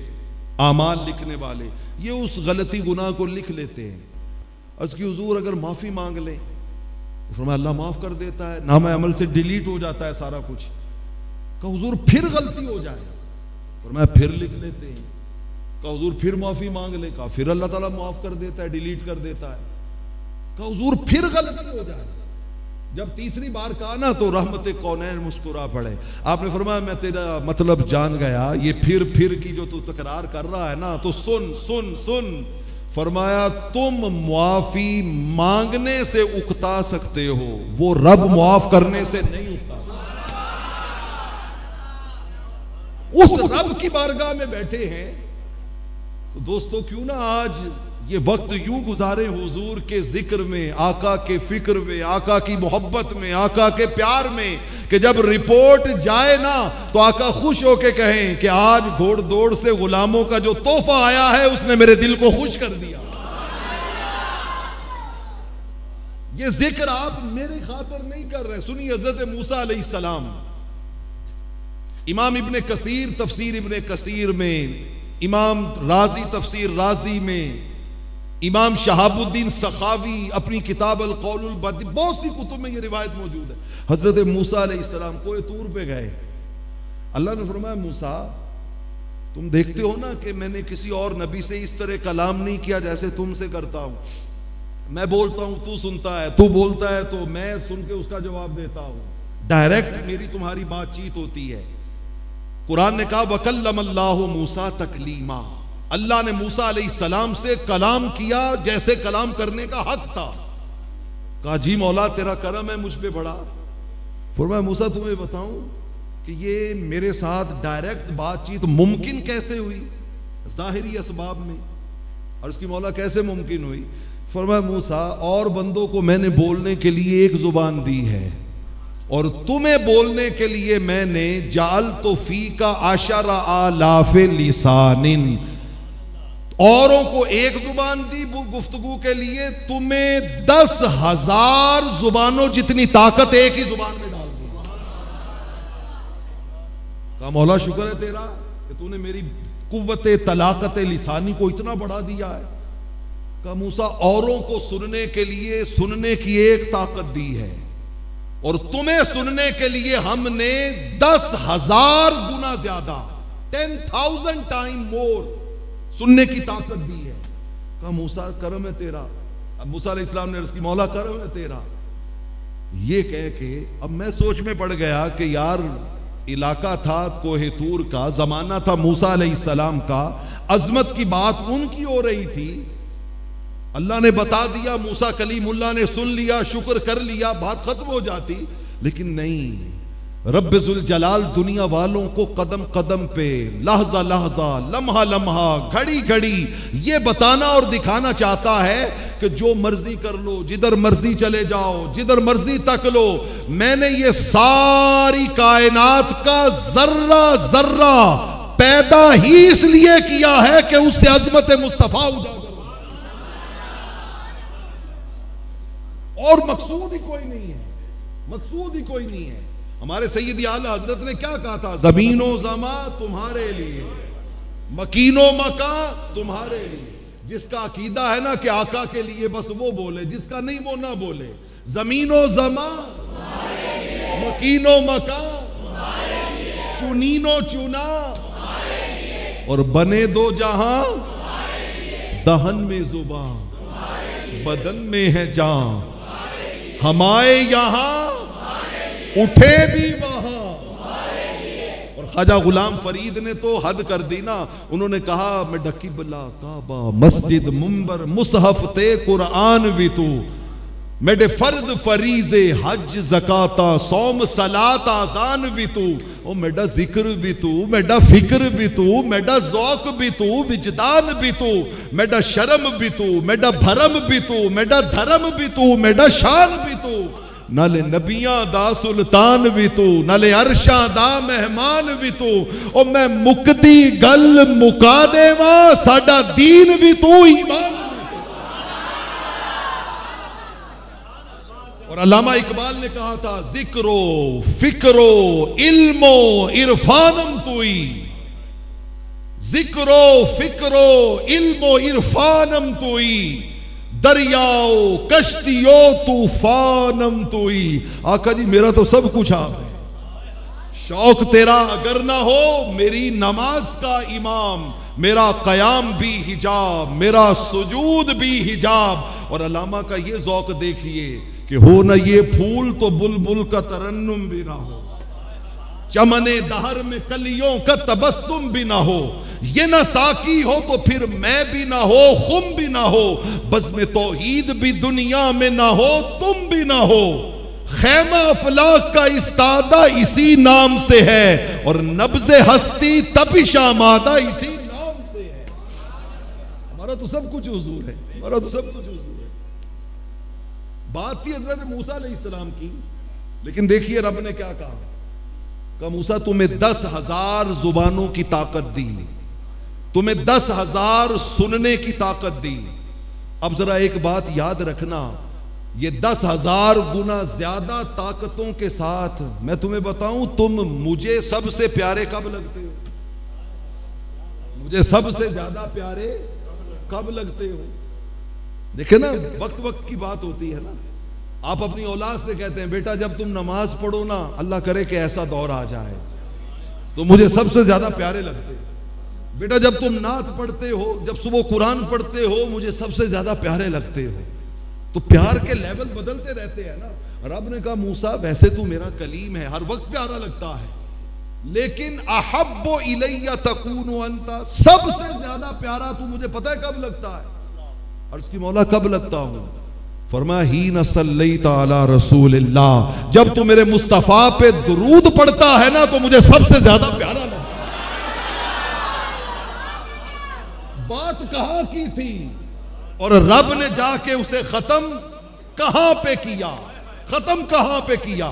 اعمال لکھنے والے، یہ اس غلطی گناہ کو لکھ لیتے ہیں۔ عرض کی حضور اگر معافی مانگ لیں؟ فرمایا اللہ معاف کر دیتا ہے، نامہ عمل سے ڈیلیٹ ہو جاتا ہے سارا کچھ۔ کہا حضور پھر غلطی ہو جائے؟ فرمایا پھر لکھ لیتے ہیں۔ کہا حضور پھر معافی مانگ لیں؟ کہا پھر اللہ تعالیٰ معاف کر دیتا ہے، ڈیلیٹ کر دیتا ہے۔ کہا حضور پھر غلطی ہو جائے؟ جب تیسری بار کہا نا تو رحمت کونین مسکرا پڑے۔ آپ نے فرمایا میں تیرا مطلب جان گیا، یہ پھر کی جو تو تکرار کر رہا ہے نا تو سن سن سن۔ فرمایا تم معافی مانگنے سے اکتا سکتے ہو، وہ رب معاف کرنے سے نہیں اکتا۔ اس رب کی بارگاہ میں بیٹھے ہیں تو دوستو کیوں نہ آج یہ وقت یوں گزارے حضور کے ذکر میں، آقا کے فکر میں، آقا کی محبت میں، آقا کے پیار میں، کہ جب رپورٹ جائے نا تو آقا خوش ہو کے کہیں کہ آج گھوڑ دوڑ سے غلاموں کا جو تحفہ آیا ہے اس نے میرے دل کو خوش کر دیا۔ یہ ذکر آپ میری خاطر نہیں کر رہے، سنی حضرت موسیٰ علیہ السلام، امام ابن کثیر تفسیر ابن کثیر میں، امام رازی تفسیر رازی میں، امام شہاب الدین سخاوی اپنی کتاب القول البدیع، بہت سی کتب میں یہ روایت موجود ہے۔ حضرت موسیٰ علیہ السلام کوہ طور پہ گئے، اللہ نے فرمایا موسیٰ تم دیکھتے ہو نا کہ میں نے کسی اور نبی سے اس طرح کلام نہیں کیا جیسے تم سے کرتا ہوں، میں بولتا ہوں تو سنتا ہے، تو بولتا ہے تو میں سن کے اس کا جواب دیتا ہوں، ڈائریکٹ میری تمہاری بات چیت ہوتی ہے۔ قرآن نے کہا وَكَلَّمَ اللَّهُ مُوسَىٰ تَكْلِيمًا، اللہ نے موسیٰ علیہ السلام سے کلام کیا جیسے کلام کرنے کا حق تھا۔ کہا جی مولا تیرا کرم ہے مجھ پہ بڑا۔ فرمایا موسیٰ تمہیں بتاؤں کہ یہ میرے ساتھ ڈائریکٹ بات چیت ممکن کیسے ہوئی؟ ظاہری اسباب میں، اور اس کی مولا کیسے ممکن ہوئی؟ فرمایا موسیٰ اور بندوں کو میں نے بولنے کے لیے ایک زبان دی ہے، اور تمہیں بولنے کے لیے میں نے جعلت فیک 10,000 لسان، اوروں کو ایک زبان دی گفتگو کے لیے، تمہیں 10,000 زبانوں جتنی طاقت ایک ہی زبان میں ڈال دی۔ کہا مولا شکر ہے تیرا کہ تو نے میری قوت طلاقت لسانی کو اتنا بڑھا دیا ہے۔ کہا موسیٰ اوروں کو سننے کے لیے سننے کی ایک طاقت دی ہے، اور تمہیں سننے کے لیے ہم نے 10,000 گنا زیادہ 10,000 ٹائم مور سننے کی طاقت دی ہے۔ کہا موسیٰ کرم ہے تیرا۔ اب موسیٰ علیہ السلام نے عرض کی مولا کرم ہے تیرا۔ یہ کہہ کے اب میں سوچ میں پڑ گیا کہ یار علاقہ تھا کوہ طور کا، زمانہ تھا موسیٰ علیہ السلام کا، عظمت کی بات ان کی ہو رہی تھی، اللہ نے بتا دیا، موسیٰ کلیم اللہ نے سن لیا، شکر کر لیا، بات ختم ہو جاتی، لیکن نہیں، رب ذوالجلال دنیا والوں کو قدم قدم پہ، لحظہ لحظہ، لمحہ لمحہ، گھڑی گھڑی یہ بتانا اور دکھانا چاہتا ہے کہ جو مرضی کر لو، جدھر مرضی چلے جاؤ، جدھر مرضی تک لو، میں نے یہ ساری کائنات کا ذرہ ذرہ پیدا ہی اس لیے کیا ہے کہ اس سے عظمت مصطفیٰ اجاگر، اور مقصود ہی کوئی نہیں ہے، مقصود ہی کوئی نہیں ہے۔ ہمارے سیدی اعلیٰ حضرت نے کیا کہا تھا؟ زمین و زمان تمہارے لیے، مکین و مکان تمہارے لیے۔ جس کا عقیدہ ہے نا کہ آقا کے لیے بس وہ بولے، جس کا نہیں وہ نہ بولے۔ زمین و زمان مکین و مکان، چنین و چنا، اور بنے دو جہاں، دہن میں زبان، بدن میں ہے جان، ہمارے یہاں اٹھے بھی وہاں۔ اور خواجہ غلام فرید نے تو حد کر دی نا، انہوں نے کہا میں ڈکی بلا کعبہ مسجد منبر مصحف تے قرآن بھی تو، میڈے فرض فریضے حج زکاة صوم صلاة آزان بھی تو، او میڈا ذکر بھی تو، میڈا فکر بھی تو، میڈا ذوق بھی تو، وجدان بھی تو، میڈا شرم بھی تو، میڈا بھرم بھی تو، میڈا دھرم بھی تو، میڈا شان بھی تو، نالے نبیاں دا سلطان بھی تو، نالے عرشاں دا مہمان بھی تو، او میں مکدی گل مکا دے ماں، ساڈا دین بھی تو، ایمان بھی تو۔ اور علامہ اقبال نے کہا تھا ذکرو فکرو علمو عرفانم توئی، ذکرو فکرو علمو عرفانم توئی، دریاؤ کشتیو طوفانم توئی۔ آقا جی میرا تو سب کچھ آپ ہے، شوق تیرا اگر نہ ہو میری نماز کا امام، میرا قیام بھی حجاب، میرا سجود بھی حجاب۔ اور علامہ کا یہ ذوق دیکھیے کہ ہو نہ یہ پھول تو بلبل کا ترنم بھی نہ ہو، چمن دہر میں کلیوں کا تبسم بھی نہ ہو، یہ نہ ساقی ہو تو پھر میں بھی نہ ہو، خم بھی نہ ہو، بزم توحید بھی دنیا میں نہ ہو، تم بھی نہ ہو، خیمہ افلاک کا استادہ اسی نام سے ہے، اور نبض ہستی تپش آمادہ اسی نام سے ہے۔ ہمارا تو سب کچھ حضور ہے، ہمارا تو سب کچھ حضور ہے۔ بات تھی حضرت موسیٰ علیہ السلام کی، لیکن دیکھیے رب نے کیا کہا کہ موسیٰ تمہیں 10,000 زبانوں کی طاقت دی، تمہیں 10,000 سننے کی طاقت دی۔ اب ذرا ایک بات یاد رکھنا، یہ 10,000 گنا زیادہ طاقتوں کے ساتھ میں تمہیں بتاؤں، تم مجھے سب سے پیارے کب لگتے ہو؟ مجھے سب سے زیادہ پیارے کب لگتے ہو؟ دیکھیں نا، وقت وقت کی بات ہوتی ہے نا۔ آپ اپنی اولاد سے کہتے ہیں بیٹا جب تم نماز پڑھو نا، اللہ کرے کہ ایسا دور آ جائے تو مجھے سب سے زیادہ پیارے لگتے ہو۔ بیٹا جب تم نعت پڑھتے ہو، جب صبح قرآن پڑھتے ہو، مجھے سب سے زیادہ پیارے لگتے ہو۔ تو پیار کے لیول بدلتے رہتے ہیں نا۔ رب نے کہا موسیٰ ویسے تو میرا کلیم ہے، ہر وقت پیارا لگتا ہے، لیکن احب الی تکون انت، سب سے زیادہ پیارا تو مجھے پتہ ہے کب لگتا ہے؟ اور اس کی مولا کب لگتا ہوں؟ فرمایا ہین صلیت علی رسول اللہ، جب تو میرے مصطفیٰ پہ درود پڑھتا ہے نا تو مجھے سب سے زیادہ پیارا لگتا ہے۔ بات کہاں کی تھی اور رب نے جا کے اسے ختم کہاں پہ کیا، ختم کہاں پہ کیا؟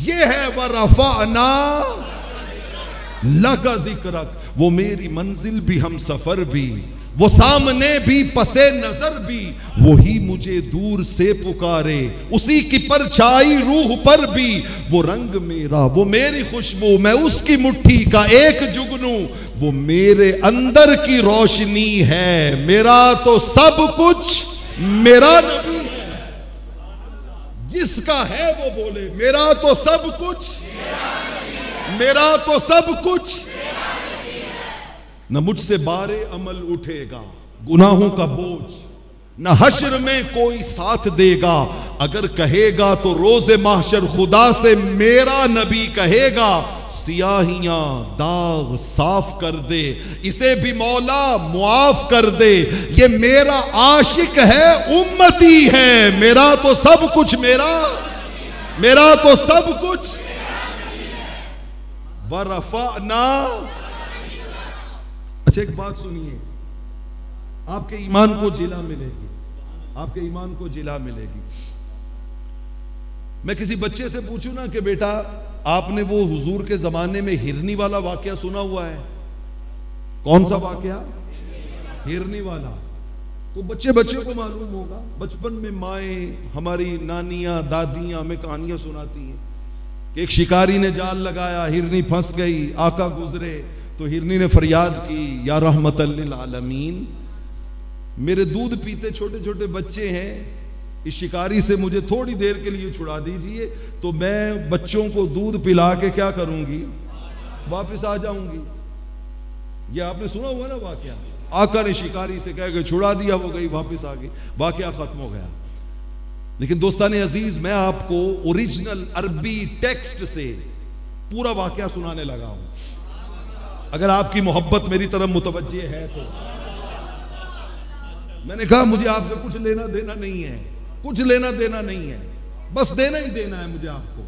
یہ ہے وَرَفَعْنَا لَكَ ذِكْرَكَ، وہ میری منزل بھی، ہم سفر بھی، وہ سامنے بھی، پسے نظر بھی، وہی مجھے دور سے پکارے، اسی کی پرچھائی روح پر بھی، وہ رنگ میرا، وہ میری خوشبو، میں اس کی مٹھی کا ایک جگنوں، وہ میرے اندر کی روشنی ہے، میرا تو سب کچھ میرا نبی ہے، جس کا ہے وہ بولے میرا تو سب کچھ، میرا تو سب کچھ، نہ مجھ سے بارے عمل اٹھے گا گناہوں کا بوجھ، نہ حشر میں کوئی ساتھ دے گا، اگر کہے گا تو روز محشر خدا سے میرا نبی کہے گا سیاہیاں داغ صاف کر دے، اسے بھی مولا معاف کر دے، یہ میرا عاشق ہے امتی ہے، میرا تو سب کچھ میرا تو سب کچھ، وَرَفَعْنَا۔ اچھا ایک بات سنیے، آپ کے ایمان کو جلا ملے گی، آپ کے ایمان کو جلا ملے گی۔ میں کسی بچے سے پوچھوں نا کہ بیٹا آپ نے وہ حضور کے زمانے میں ہرنی والا واقعہ سنا ہوا ہے؟ کون سا واقعہ؟ ہرنی والا۔ تو بچے کو معلوم ہوگا، بچپن میں مائیں ہماری نانیاں دادیاں ہمیں کہانیاں سناتی ہیں کہ ایک شکاری نے جال لگایا، ہرنی پھنس گئی، آقا گزرے تو ہرنی نے فریاد کی یا رحمت للعالمین، میرے دودھ پیتے چھوٹے چھوٹے بچے ہیں، اس شکاری سے مجھے تھوڑی دیر کے لیے چھڑا دیجئے تو میں بچوں کو دودھ پلا کے کیا کروں گی؟ واپس آ جاؤں گی۔ یہ آپ نے سنا ہوا نا واقعہ، آقا نے شکاری سے کہہ کے چھڑا دیا، وہ گئی واپس آ گئی، واقعہ ختم ہو گیا۔ لیکن دوستان عزیز، میں آپ کو اوریجنل عربی ٹیکسٹ سے پورا واقعہ سنانے لگا ہوں، اگر آپ کی محبت میری طرف متوجہ ہے تو۔ میں نے کہا مجھے آپ سے کچھ لینا دینا نہیں ہے، کچھ لینا دینا نہیں ہے، بس دینا ہی دینا ہے مجھے آپ کو۔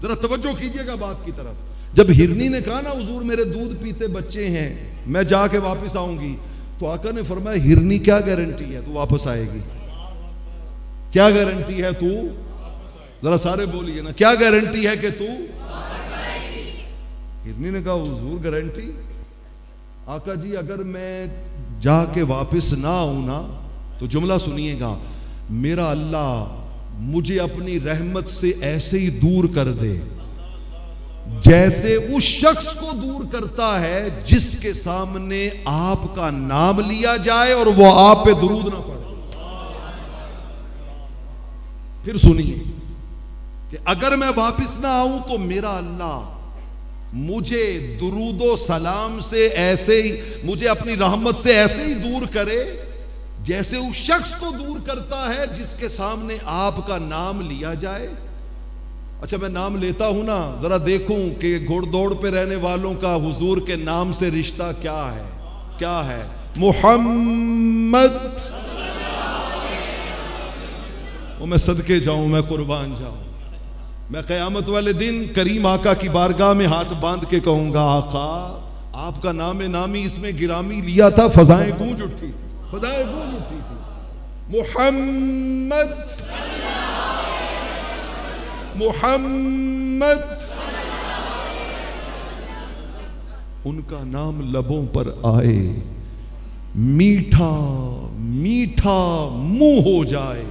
ذرا توجہ کیجئے گا بات کی طرف۔ جب ہرنی نے کہا نا حضور میرے دودھ پیتے بچے ہیں، میں جا کے واپس آؤں گی، تو آقا نے فرمایا ہرنی کیا گارنٹی ہے تو واپس آئے گی؟ کیا گارنٹی ہے تو؟ ذرا سارے بولیے نا، کیا گارنٹی ہے کہ تو؟ ہرنی نے کہا حضور گارنٹی؟ آقا جی اگر میں جا کے واپس نہ آؤں نا تو جملہ سنیے گا، میرا اللہ مجھے اپنی رحمت سے ایسے ہی دور کر دے جیسے اس شخص کو دور کرتا ہے جس کے سامنے آپ کا نام لیا جائے اور وہ آپ پہ درود نہ پڑے۔ پھر سنیے کہ اگر میں واپس نہ آؤں تو میرا اللہ مجھے درود و سلام سے ایسے ہی، مجھے اپنی رحمت سے ایسے ہی دور کرے جیسے اس شخص کو دور کرتا ہے جس کے سامنے آپ کا نام لیا جائے۔ اچھا میں نام لیتا ہوں نا، ذرا دیکھوں کہ گھوڑ دوڑ پہ رہنے والوں کا حضور کے نام سے رشتہ کیا ہے؟ کیا ہے؟ محمد، وہ میں صدقے جاؤں، میں قربان جاؤں، میں قیامت والے دن کریم آقا کی بارگاہ میں ہاتھ باندھ کے کہوں گا آقا آپ کا نام نامی اس میں گرامی لیا تھا، فضائیں گونج اٹھی تھی، فضائیں گونج اٹھی تھی۔ محمد محمد، ان کا نام لبوں پر آئے، میٹھا میٹھا منہ ہو جائے،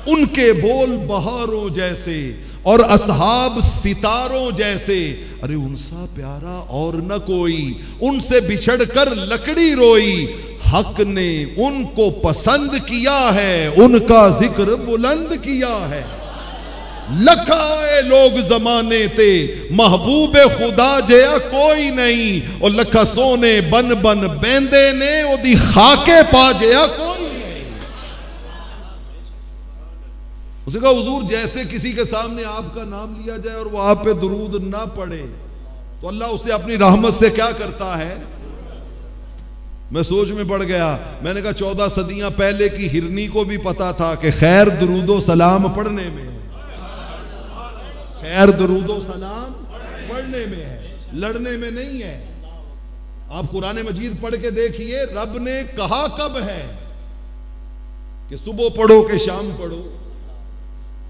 ان کے بول بہاروں جیسے اور اصحاب ستاروں جیسے، ارے ان سا پیارا اور نہ کوئی، ان سے بچھڑ کر لکڑی روئی، حق نے ان کو پسند کیا ہے، ان کا ذکر بلند کیا ہے۔ لکھائے لوگ زمانے تے محبوب خدا جیا کوئی نہیں، اور لکھا سونے بن بن بیندے نے او دی خاکے پا جیا کوئی نہیں۔ اسے کہا حضور جیسے کسی کے سامنے آپ کا نام لیا جائے اور وہ آپ پہ درود نہ پڑے تو اللہ اسے اپنی رحمت سے کیا کرتا ہے؟ میں سوچ میں پڑ گیا، میں نے کہا 14 صدیاں پہلے کی ہرنی کو بھی پتا تھا کہ خیر درود و سلام پڑھنے میں، خیر درود و سلام پڑھنے میں ہے، لڑنے میں نہیں ہے۔ آپ قرآن مجید پڑھ کے دیکھیے رب نے کہا کب ہے کہ صبح پڑھو کہ شام پڑھو،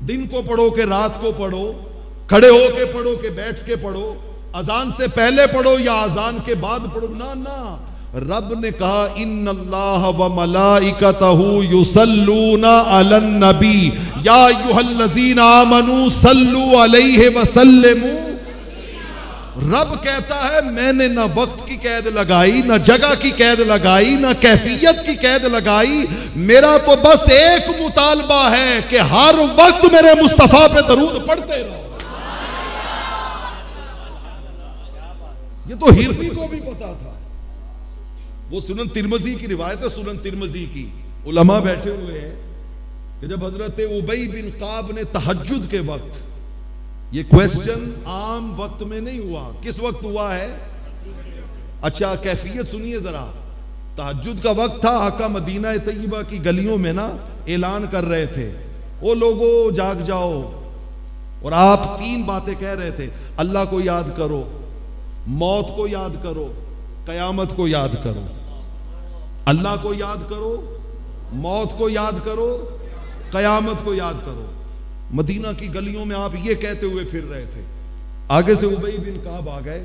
دن کو پڑھو کہ رات کو پڑھو، کھڑے ہو کے پڑھو کہ بیٹھ کے پڑھو، اذان سے پہلے پڑھو یا اذان کے بعد پڑھو، نہ رب نے کہا ان اللہ و ملائکتہ یصلون علی النبی یا ایھا الذین آمنوا صلوا علیہ وسلموا۔ رب کہتا ہے میں نے نہ وقت کی قید لگائی، نہ جگہ کی قید لگائی، نہ کیفیت کی قید لگائی، میرا تو بس ایک مطالبہ ہے کہ ہر وقت میرے مصطفیٰ پہ درود پڑھتے رہو۔ یہ تو ہرنی کو بھی پتا تھا۔ وہ سنن ترمذی کی روایت ہے، سنن ترمذی کی، علماء بیٹھے ہوئے ہیں کہ جب حضرت ابی بن کعب نے تہجد کے وقت، یہ کویسچن عام وقت میں نہیں ہوا، کس وقت ہوا ہے؟ اچھا کیفیت سنیے ذرا۔ تہجد کا وقت تھا، آقا مدینہ طیبہ کی گلیوں میں نا اعلان کر رہے تھے، او لوگو جاگ جاؤ، اور آپ 3 باتیں کہہ رہے تھے، اللہ کو یاد کرو، موت کو یاد کرو، قیامت کو یاد کرو۔ اللہ کو یاد کرو، موت کو یاد کرو، قیامت کو یاد کرو۔ مدینہ کی گلیوں میں آپ یہ کہتے ہوئے پھر رہے تھے۔ آگے سے ابی بن کعب آ گئے،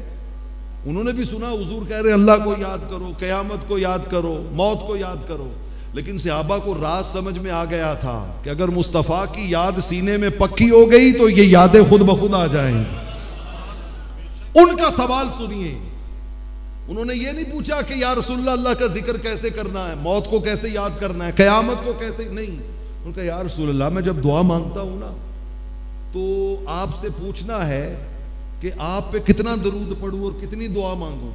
انہوں نے بھی سنا حضور کہہ رہے اللہ کو یاد کرو، قیامت کو یاد کرو، موت کو یاد کرو، لیکن صحابہ کو راز سمجھ میں آ گیا تھا کہ اگر مصطفیٰ کی یاد سینے میں پکی ہو گئی تو یہ یادیں خود بخود آ جائیں گی۔ ان کا سوال سنیے، انہوں نے یہ نہیں پوچھا کہ یا رسول اللہ کا ذکر کیسے کرنا ہے، موت کو کیسے یاد کرنا ہے، قیامت کو کیسے، نہیں، ان کا یا رسول اللہ میں جب دعا مانگتا ہوں نا تو آپ سے پوچھنا ہے کہ آپ پہ کتنا درود پڑھوں اور کتنی دعا مانگوں۔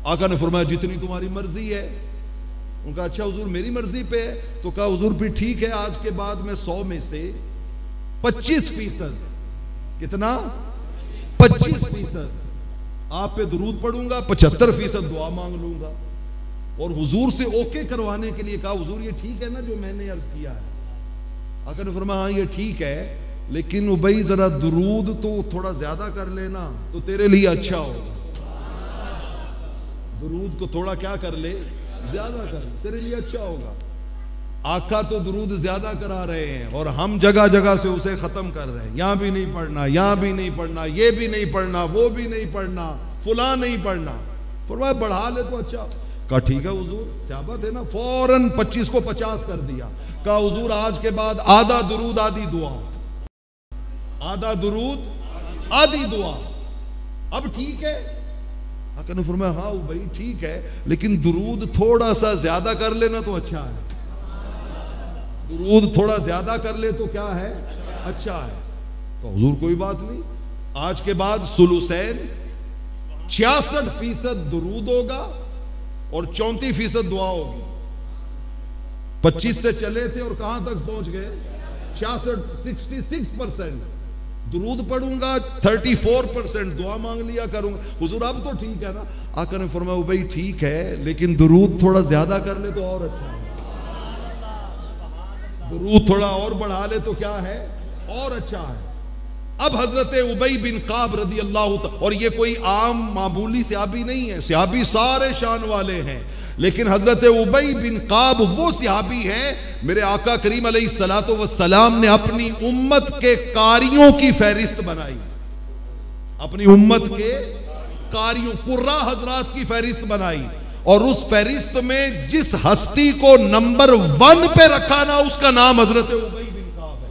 آقا نے فرمایا جتنی تمہاری مرضی ہے۔ ان کا اچھا حضور میری مرضی پہ ہے، تو کہا حضور پھر ٹھیک ہے، آج کے بعد میں 100 میں سے 25%، کتنا؟ 25% آپ پہ درود پڑھوں گا، 75% دعا مانگ لوں گا۔ اور حضور سے اوکے کروانے کے لیے کہا حضور یہ ٹھیک ہے نا جو میں نے عرض کیا ہے؟ آقا نے فرمایا ہاں یہ ٹھیک ہے، لیکن ابی ذرا درود تو تھوڑا زیادہ کر لینا تو تیرے لیے اچھا ہوگا۔ درود کو تھوڑا کیا کر لے، زیادہ کر لے، تیرے لیے اچھا ہوگا۔ آقا تو درود زیادہ کرا رہے ہیں اور ہم جگہ جگہ سے اسے ختم کر رہے ہیں، یہاں بھی نہیں پڑھنا، یہاں بھی نہیں پڑھنا، یہ بھی نہیں پڑھنا، وہ بھی نہیں پڑھنا، فلاں نہیں پڑھنا۔ فرمایا بڑھا لے تو اچھا۔ کہا ٹھیک ہے حضور، صحابہ تھے نا، فوراً 25 کو 50 کر دیا۔ کہا حضور آج کے بعد آدھا درود آدھی دعا، آدھا درود آدھی دعا، اب ٹھیک ہے؟ آقا نے فرمایا ہاں بھائی ٹھیک ہے، لیکن درود تھوڑا سا زیادہ کر لینا تو اچھا ہے۔ درود تھوڑا زیادہ کر لے تو کیا ہے، اچھا ہے۔ تو حضور کوئی بات نہیں، آج کے بعد ثلثین 66% درود ہوگا اور 34% دعا ہوگی۔ 25 سے چلے تھے اور کہاں تک پہنچ گئے، 66% درود پڑھوں گا، 34% دعا مانگ لیا کروں گا۔ حضور اب تو ٹھیک ہے نا؟ آقا نے فرمایا بھائی ٹھیک ہے، لیکن درود تھوڑا زیادہ کر لے تو اور اچھا ہے، درود تھوڑا اور بڑھا لے تو کیا ہے، اور اچھا ہے۔ اب حضرت ابی بن کعب رضی اللہ تعالی، اور یہ کوئی عام معمولی صحابی نہیں ہے، صحابی سارے شان والے ہیں، لیکن حضرت ابی بن کعب وہ صحابی ہے، میرے آقا کریم علیہ الصلوۃ والسلام نے اپنی امت کے قاریوں کی فہرست بنائی، اپنی امت کے قاریوں قراء حضرات کی فہرست بنائی، اور اس فہرست میں جس ہستی کو نمبر 1 پہ رکھا نا اس کا نام حضرت ابی بن کعب ہے۔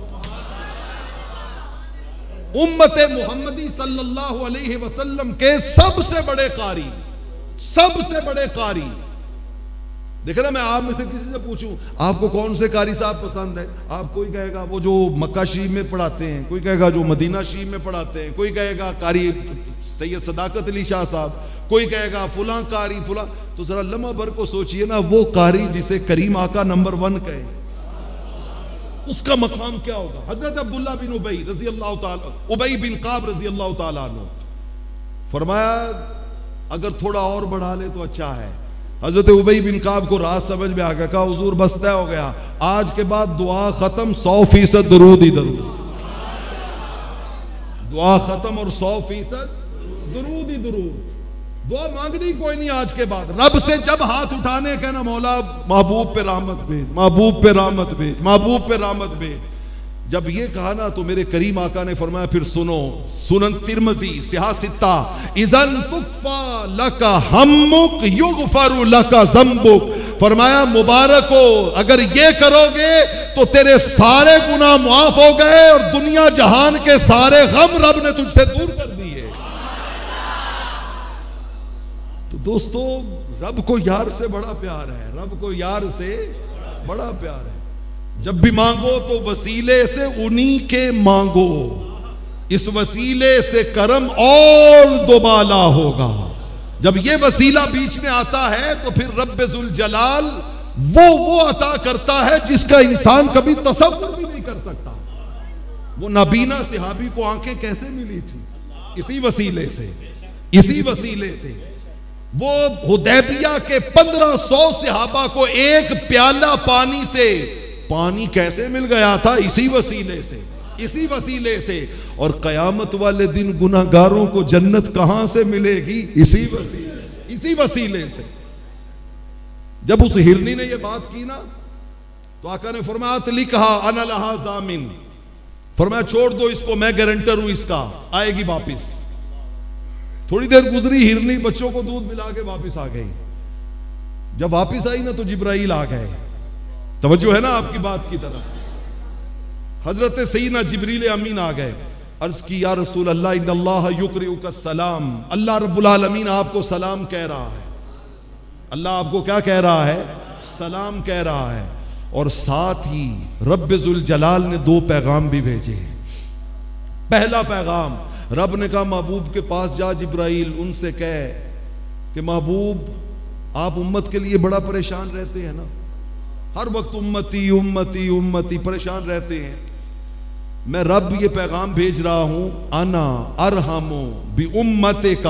امت محمدی صلی اللہ علیہ وسلم کے سب سے بڑے قاری، سب سے بڑے قاری۔ دیکھیں نا، میں آپ میں سے کسی سے پوچھوں آپ کو کون سے قاری صاحب پسند ہے، آپ کوئی کہے گا وہ جو مکہ شریف میں پڑھاتے ہیں، کوئی کہے گا جو مدینہ شریف میں پڑھاتے ہیں، کوئی کہے گا قاری سید صداقت علی شاہ صاحب، کوئی کہے گا فلاں قاری فلاں۔ تو ذرا لمحہ بھر کو سوچئے نا، وہ قاری جسے کریم آقا نمبر 1 کہے، اس کا مقام کیا ہوگا۔ حضرت عبداللہ بن ابی رضی اللہ تعالی، ابی بن کعب رضی اللہ تعالیٰ عنہ، فرمایا اگر تھوڑا اور بڑھا لے تو اچھا ہے۔ حضرت ابی بن کعب کو راز سمجھ میں آ گیا، کہا حضور بس طے ہو گیا، آج کے بعد دعا ختم، 100% درود ہی درود، دعا ختم اور 100% درود ہی درود۔ دعا مانگنی کوئی نہیں آج کے بعد. رب سے جب ہاتھ اٹھانے کہنا مولا محبوب پہ رحمت بھیج, محبوب پہ رحمت بھیج, محبوب پہ رحمت بھیج. جب یہ کہا نا تو میرے کریم آقا نے فرمایا پھر سنو, سنن ترمذی صحاح ستہ, اذن تکفا لکا ہمک یغفر لکا ذنبک. فرمایا مبارک ہو, اگر یہ کرو گے تو تیرے سارے گناہ معاف ہو گئے اور دنیا جہان کے سارے غم رب نے تجھ سے دور کر دیے. تو دوستو رب کو یار سے بڑا پیار ہے, رب کو یار سے بڑا پیار ہے. جب بھی مانگو تو وسیلے سے انہی کے مانگو, اس وسیلے سے کرم اور دوبالا ہوگا. جب یہ وسیلہ بیچ میں آتا ہے تو پھر رب ذوالجلال وہ عطا کرتا ہے جس کا انسان کبھی تصور بھی نہیں کر سکتا. وہ نابینا صحابی کو آنکھیں کیسے ملی تھی؟ اسی وسیلے سے, اسی وسیلے سے. وہ حدیبیہ کے 1500 صحابہ کو ایک پیالہ پانی سے پانی کیسے مل گیا تھا؟ اسی وسیلے سے, اسی وسیلے سے. اور قیامت والے دن گناہگاروں کو جنت کہاں سے ملے گی؟ اسی وسیلے, اسی وسیلے سے. جب اس ہرنی نے یہ بات کی نا تو آقا نے فرمایا تلی کہا انا لہا ضامن, فرمایا چھوڑ دو اس کو, میں گارنٹر ہوں اس کا, آئے گی واپس. تھوڑی دیر گزری, ہرنی بچوں کو دودھ ملا کے واپس آ گئی. جب واپس آئی نا تو جبرائیل آ گئے. توجہ ہے نا آپ کی بات کی طرف. حضرت سیدنا جبریل امین آ گئے, عرض کی یا رسول اللہ ان اللہ یقرئک السلام, اللہ رب العالمین آپ کو سلام کہہ رہا ہے. اللہ آپ کو کیا کہہ رہا ہے؟ سلام کہہ رہا ہے. اور ساتھ ہی رب ذوالجلال نے 2 پیغام بھی بھیجے. پہلا پیغام, رب نے کہا محبوب کے پاس جا جبرائیل, ان سے کہے کہ محبوب آپ امت کے لیے بڑا پریشان رہتے ہیں نا, ہر وقت امتی امتی امتی پریشان رہتے ہیں. میں رب یہ پیغام بھیج رہا ہوں, انا ارحم بامتک,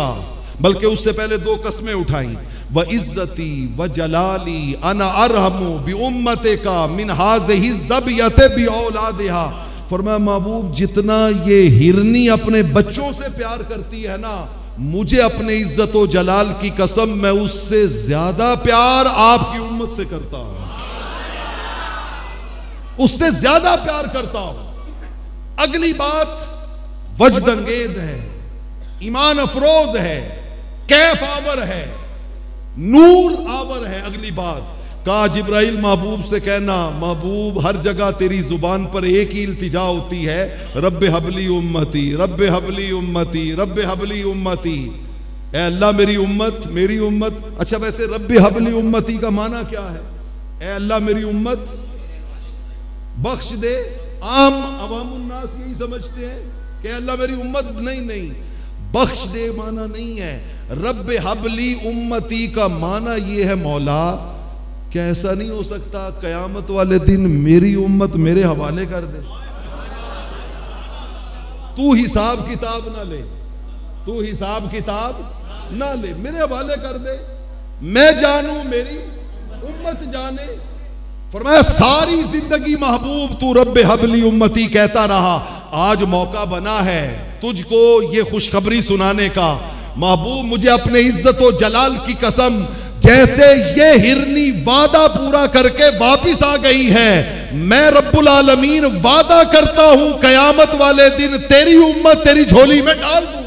بلکہ اس سے پہلے 2 قسمیں اٹھائیں, وعزتی وجلالی انا ارحم بامتک من هذه الذبیۃ باولادها. فرمایا محبوب جتنا یہ ہرنی اپنے بچوں سے پیار کرتی ہے نا, مجھے اپنے عزت و جلال کی قسم میں اس سے زیادہ پیار آپ کی امت سے کرتا ہوں, اس سے زیادہ پیار کرتا ہوں. اگلی بات وجد انگیز ہے, ایمان افروز ہے, کیف آور ہے, نور آور ہے. اگلی بات کہا جبرائیل محبوب سے کہنا محبوب ہر جگہ تیری زبان پر ایک ہی التجا ہوتی ہے, رب حبلی امتی, رب حبلی امتی, رب حبلی امتی. اے اللہ میری امت, میری امت. اچھا ویسے رب حبلی امتی کا معنی کیا ہے؟ اے اللہ میری امت بخش دے. عام عوام الناس یہی سمجھتے ہیں کہ اللہ میری امت, نہیں, بخش دے معنی نہیں ہے. رب حبلی امتی کا معنی یہ ہے مولا کیا ایسا نہیں ہو سکتا قیامت والے دن میری امت میرے حوالے کر دے, تو حساب کتاب نہ لے, تو حساب کتاب نہ لے, میرے حوالے کر دے, میں جانوں میری امت جانے. فرمایا ساری زندگی محبوب تو رب حبلی امتی کہتا رہا, آج موقع بنا ہے تجھ کو یہ خوشخبری سنانے کا. محبوب مجھے اپنے عزت و جلال کی قسم, جیسے یہ ہرنی وعدہ پورا کر کے واپس آ گئی ہے, میں رب العالمین وعدہ کرتا ہوں قیامت والے دن تیری امت تیری جھولی میں ڈال دوں گا.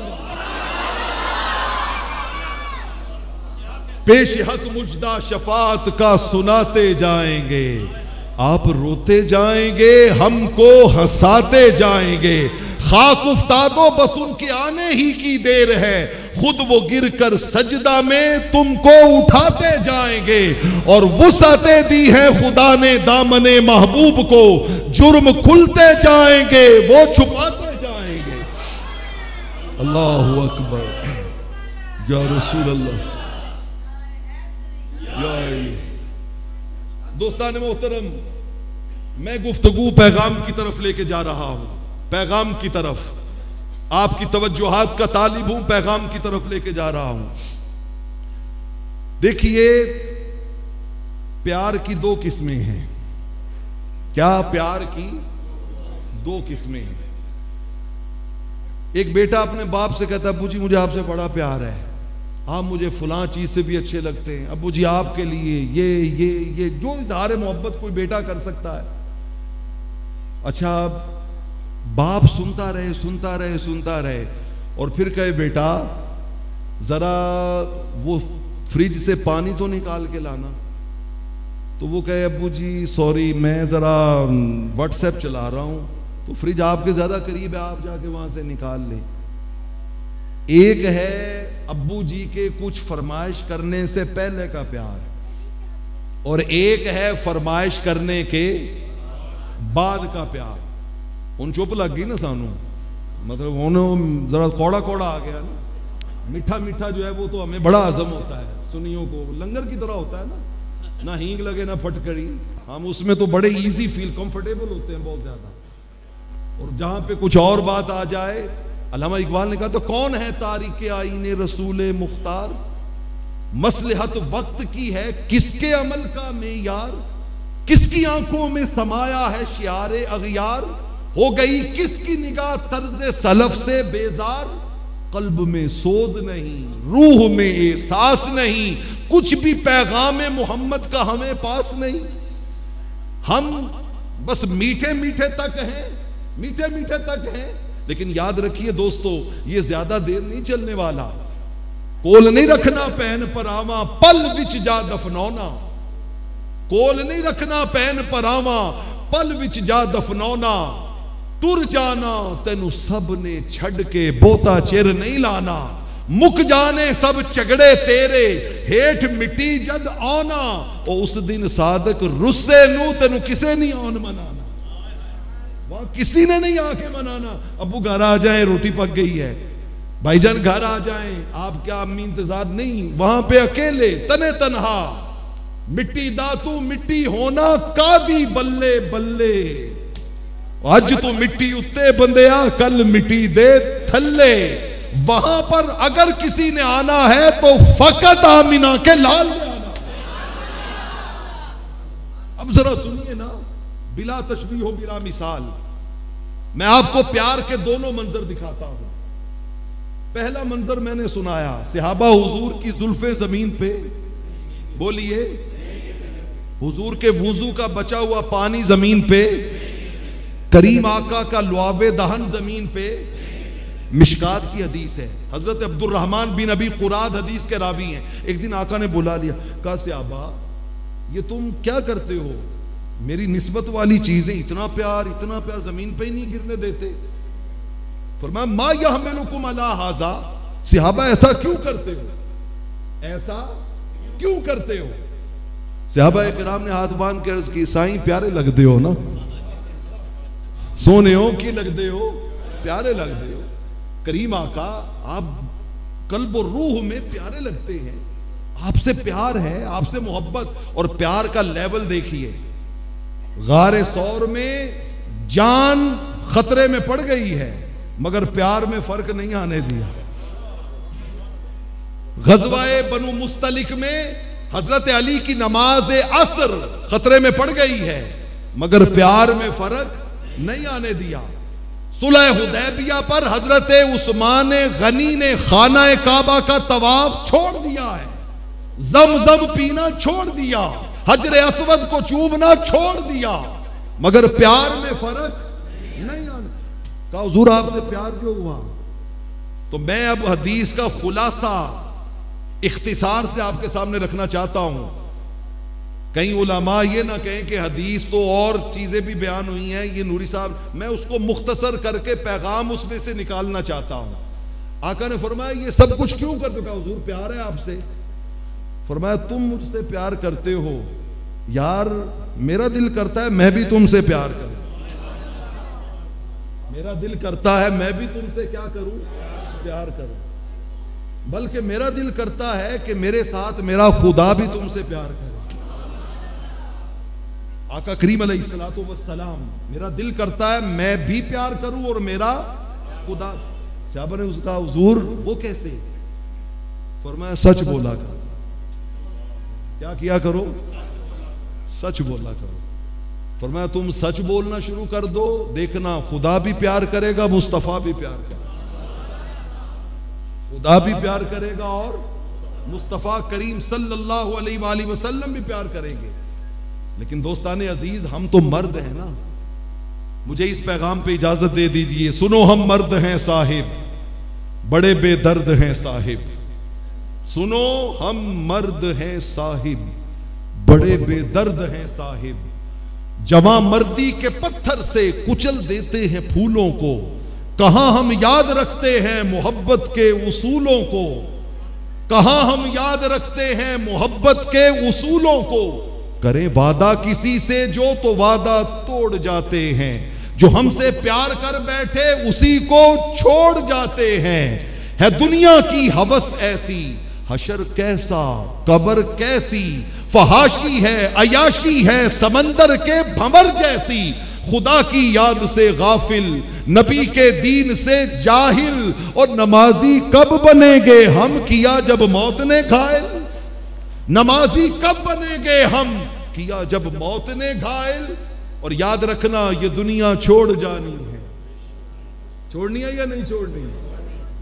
پیش حق مجدہ شفاعت کا سناتے جائیں گے, آپ روتے جائیں گے, ہم کو ہنساتے جائیں گے. خاک افتادو بس ان کے آنے ہی کی دیر ہے, خود وہ گر کر سجدہ میں تم کو اٹھاتے جائیں گے. اور وسعتیں دی ہیں خدا نے دامن محبوب کو, جرم کھلتے جائیں گے وہ چھپاتے جائیں گے. اللہ اکبر یا رسول اللہ. دوستان محترم, میں گفتگو پیغام کی طرف لے کے جا رہا ہوں, پیغام کی طرف آپ کی توجہات کا طالب ہوں, پیغام کی طرف لے کے جا رہا ہوں. دیکھیے پیار کی 2 قسمیں ہیں. کیا پیار کی 2 قسمیں ہیں. ایک بیٹا اپنے باپ سے کہتا ہے ابو جی مجھے آپ سے بڑا پیار ہے, آپ مجھے فلاں چیز سے بھی اچھے لگتے ہیں، ابو جی آپ کے لیے یہ جو اظہار محبت کوئی بیٹا کر سکتا ہے. اچھا باپ سنتا رہے اور پھر کہے بیٹا ذرا وہ فریج سے پانی تو نکال کے لانا. تو وہ کہے ابو جی سوری میں ذرا واٹس ایپ چلا رہا ہوں. تو فریج آپ کے زیادہ قریب ہے، آپ جا کے وہاں سے نکال لیں. ایک ہے ابو جی کے کچھ فرمائش کرنے سے پہلے کا پیار، اور ایک ہے فرمائش کرنے کے بعد کا پیار. ان چپ لگ گئی نا سانو، مطلب انہوں ذرا کوڑا آ گیا نا. میٹھا جو ہے وہ تو ہمیں بڑا ہضم ہوتا ہے، سنیوں کو لنگر کی طرح ہوتا ہے نا، نہ ہینگ لگے نہ پھٹکڑی، ہم اس میں تو بڑے ایزی فیل کمفرٹیبل ہوتے ہیں بہت زیادہ. اور جہاں پہ کچھ اور بات آ جائے، علامہ اقبال نے کہا تو کون ہے تاریک آئین رسول مختار، مصلحت وقت کی ہے کس کے عمل کا معیار، کس کی آنکھوں میں سمایا ہے شعار اغیار، ہو گئی کس کی نگاہ طرز سلف سے بیزار، قلب میں سوز نہیں روح میں احساس نہیں، کچھ بھی پیغام محمد کا ہمیں پاس نہیں. ہم بس میٹھے تک ہیں، لیکن یاد رکھیے دوستو یہ زیادہ دیر نہیں چلنے والا. کول نہیں رکھنا پین پر آواں پل وچ جا دفنونا، کول نہیں رکھنا پین پر آواں پل وچ جا دفنونا، ٹر جانا تینو سب نے چھڑ کے بوتا چر نہیں لانا، مک جانے سب چگڑے تیرے ہیٹھ مٹی جد آنا، او اس دن صادق رسے نو تینو کسے نہیں آن منانا، وہاں کسی نے نہیں آ کے منانا. ابو گھر آ جائیں روٹی پک گئی ہے، بھائی جان گھر آ جائیں آپ کیا امی انتظار نہیں، وہاں پہ اکیلے تنے تنہا، مٹی داتو مٹی ہونا کادی بلے بلے، آج تو مٹی اتے بندیا کل مٹی دے تھلے، وہاں پر اگر کسی نے آنا ہے تو فقط آمینہ کے لال نے آنا. اب ذرا سنیے نا، بلا تشبیہ و بلا مثال میں آپ کو پیار کے دونوں منظر دکھاتا ہوں. پہلا منظر میں نے سنایا، صحابہ حضور کی زلفیں زمین پہ، بولیے حضور کے وضو کا بچا ہوا پانی زمین پہ، کریم آقا کا لعاب دہن زمین پہ. مشکات کی حدیث ہے، حضرت عبد الرحمن بن ابی قراد حدیث کے راوی ہیں. ایک دن آقا نے بلا لیا، کہا صحابہ یہ تم کیا کرتے ہو، میری نسبت والی چیزیں اتنا پیار زمین پہ ہی نہیں گرنے دیتے. فرمایا ما یحملکم علی ھذا، صحابہ ایسا کیوں کرتے ہو؟ صحابہ کرام نے ہاتھ باندھ کے عرض کی سائیں پیارے لگتے ہو نا، سونے ہو کی لگتے ہو، پیارے لگتے ہو. کریم آقا آپ قلب و روح میں پیارے لگتے ہیں، آپ سے پیار ہے، آپ سے محبت. اور پیار کا لیول دیکھیے، غار ثور میں جان خطرے میں پڑ گئی ہے مگر پیار میں فرق نہیں آنے دیا. غزوہ بنو مستلق میں حضرت علی کی نماز عصر خطرے میں پڑ گئی ہے مگر پیار میں فرق نہیں آنے دیا. صلح حدیبیہ پر حضرت عثمان غنی نے خانہ کعبہ کا طواف چھوڑ دیا ہے، زمزم پینا چھوڑ دیا، حجر اسود کو چومنا چھوڑ دیا، مگر پیار میں فرق نہیں آنا. کہا حضور آپ سے پیار کیوں ہوا؟ تو میں اب حدیث کا خلاصہ اختصار سے آپ کے سامنے رکھنا چاہتا ہوں. کئی علماء یہ نہ کہیں کہ حدیث تو اور چیزیں بھی بیان ہوئی ہیں، یہ نوری صاحب، میں اس کو مختصر کر کے پیغام اس میں سے نکالنا چاہتا ہوں. آقا نے فرمایا یہ سب کچھ کیوں کرتے؟ کہا حضور پیار ہے آپ سے. فرمایا تم مجھ سے پیار کرتے ہو، یار میرا دل کرتا ہے میں بھی تم سے پیار کروں، میرا دل کرتا ہے میں بھی تم سے کیا کروں، پیار کروں. بلکہ میرا دل کرتا ہے کہ میرے ساتھ میرا خدا بھی تم سے پیار کرے. آقا کریم علیہ السلام، میرا دل کرتا ہے میں بھی پیار کروں اور میرا خدا. صحابہ نے اس کا حضور وہ کیسے؟ فرمایا سچ بولا کرو. کیا کیا کرو؟ سچ بولا کرو. فرمایا تم سچ بولنا شروع کر دو، دیکھنا خدا بھی پیار کرے گا، مصطفیٰ بھی پیار کرے گا، خدا بھی پیار کرے گا اور مصطفیٰ کریم صلی اللہ علیہ وآلہ وسلم بھی پیار کریں گے. لیکن دوستان عزیز ہم تو مرد ہیں نا. مجھے اس پیغام پہ اجازت دے دیجئے. سنو ہم مرد ہیں صاحب, بڑے بے درد ہیں صاحب. سنو ہم مرد ہیں صاحب, بڑے بے درد ہیں صاحب. جواں مردی کے پتھر سے کچل دیتے ہیں پھولوں کو. کہاں ہم یاد رکھتے ہیں محبت کے اصولوں کو. کہاں ہم یاد رکھتے ہیں محبت کے اصولوں کو. کریں وعدہ کسی سے جو تو وعدہ توڑ جاتے ہیں. جو ہم سے پیار کر بیٹھے اسی کو چھوڑ جاتے ہیں. ہے دنیا کی ہوس ایسی, حشر کیسا قبر کیسی. فحاشی ہے عیاشی ہے سمندر کے بھنور جیسی. خدا کی یاد سے غافل, نبی کے دین سے جاہل. اور نمازی کب بنیں گے ہم, کیا جب موت نے گھائل. نمازی کب بنیں گے ہم, کیا جب موت نے گھائل. اور یاد رکھنا یہ دنیا چھوڑ جانی ہے. چھوڑنی ہے یا نہیں چھوڑنی؟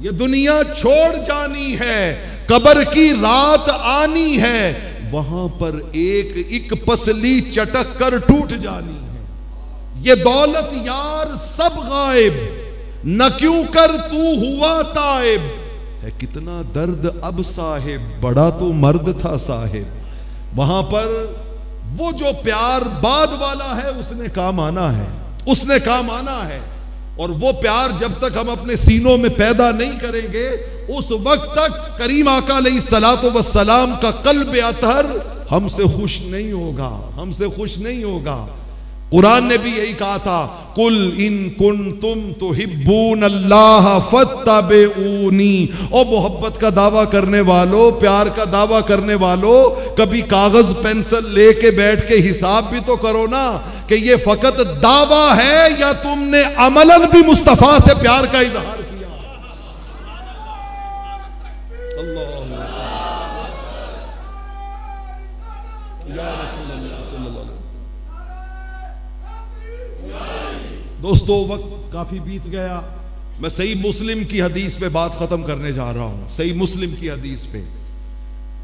یہ دنیا چھوڑ جانی ہے. قبر کی رات آنی ہے, وہاں پر ایک ایک پسلی چٹک کر ٹوٹ جانی ہے. یہ دولت یار سب غائب, نہ کیوں کر تو ہوا تائب. ہے کتنا درد اب صاحب, بڑا تو مرد تھا صاحب. وہاں پر وہ جو پیار بعد والا ہے اس نے کام آنا ہے, اس نے کام آنا ہے. اور وہ پیار جب تک ہم اپنے سینوں میں پیدا نہیں کریں گے اس وقت تک کریم آقا علیہ الصلوۃ والسلام کا قلب اطہر ہم سے خوش نہیں ہوگا, ہم سے خوش نہیں ہوگا. قرآن نے بھی یہی کہا تھا, قل ان کنتم تحبون اللہ فاتبعونی. او محبت کا دعویٰ کرنے والو, پیار کا دعویٰ کرنے والو, کبھی کاغذ پینسل لے کے بیٹھ کے حساب بھی تو کرو نا کہ یہ فقط دعویٰ ہے یا تم نے عملاً بھی مصطفیٰ سے پیار کا اظہار کیا. اللہ یا رسول اللہ صلی اللہ علیہ وسلم. دوستو وقت کافی بیت گیا. میں صحیح مسلم کی حدیث پہ بات ختم کرنے جا رہا ہوں. صحیح مسلم کی حدیث پہ.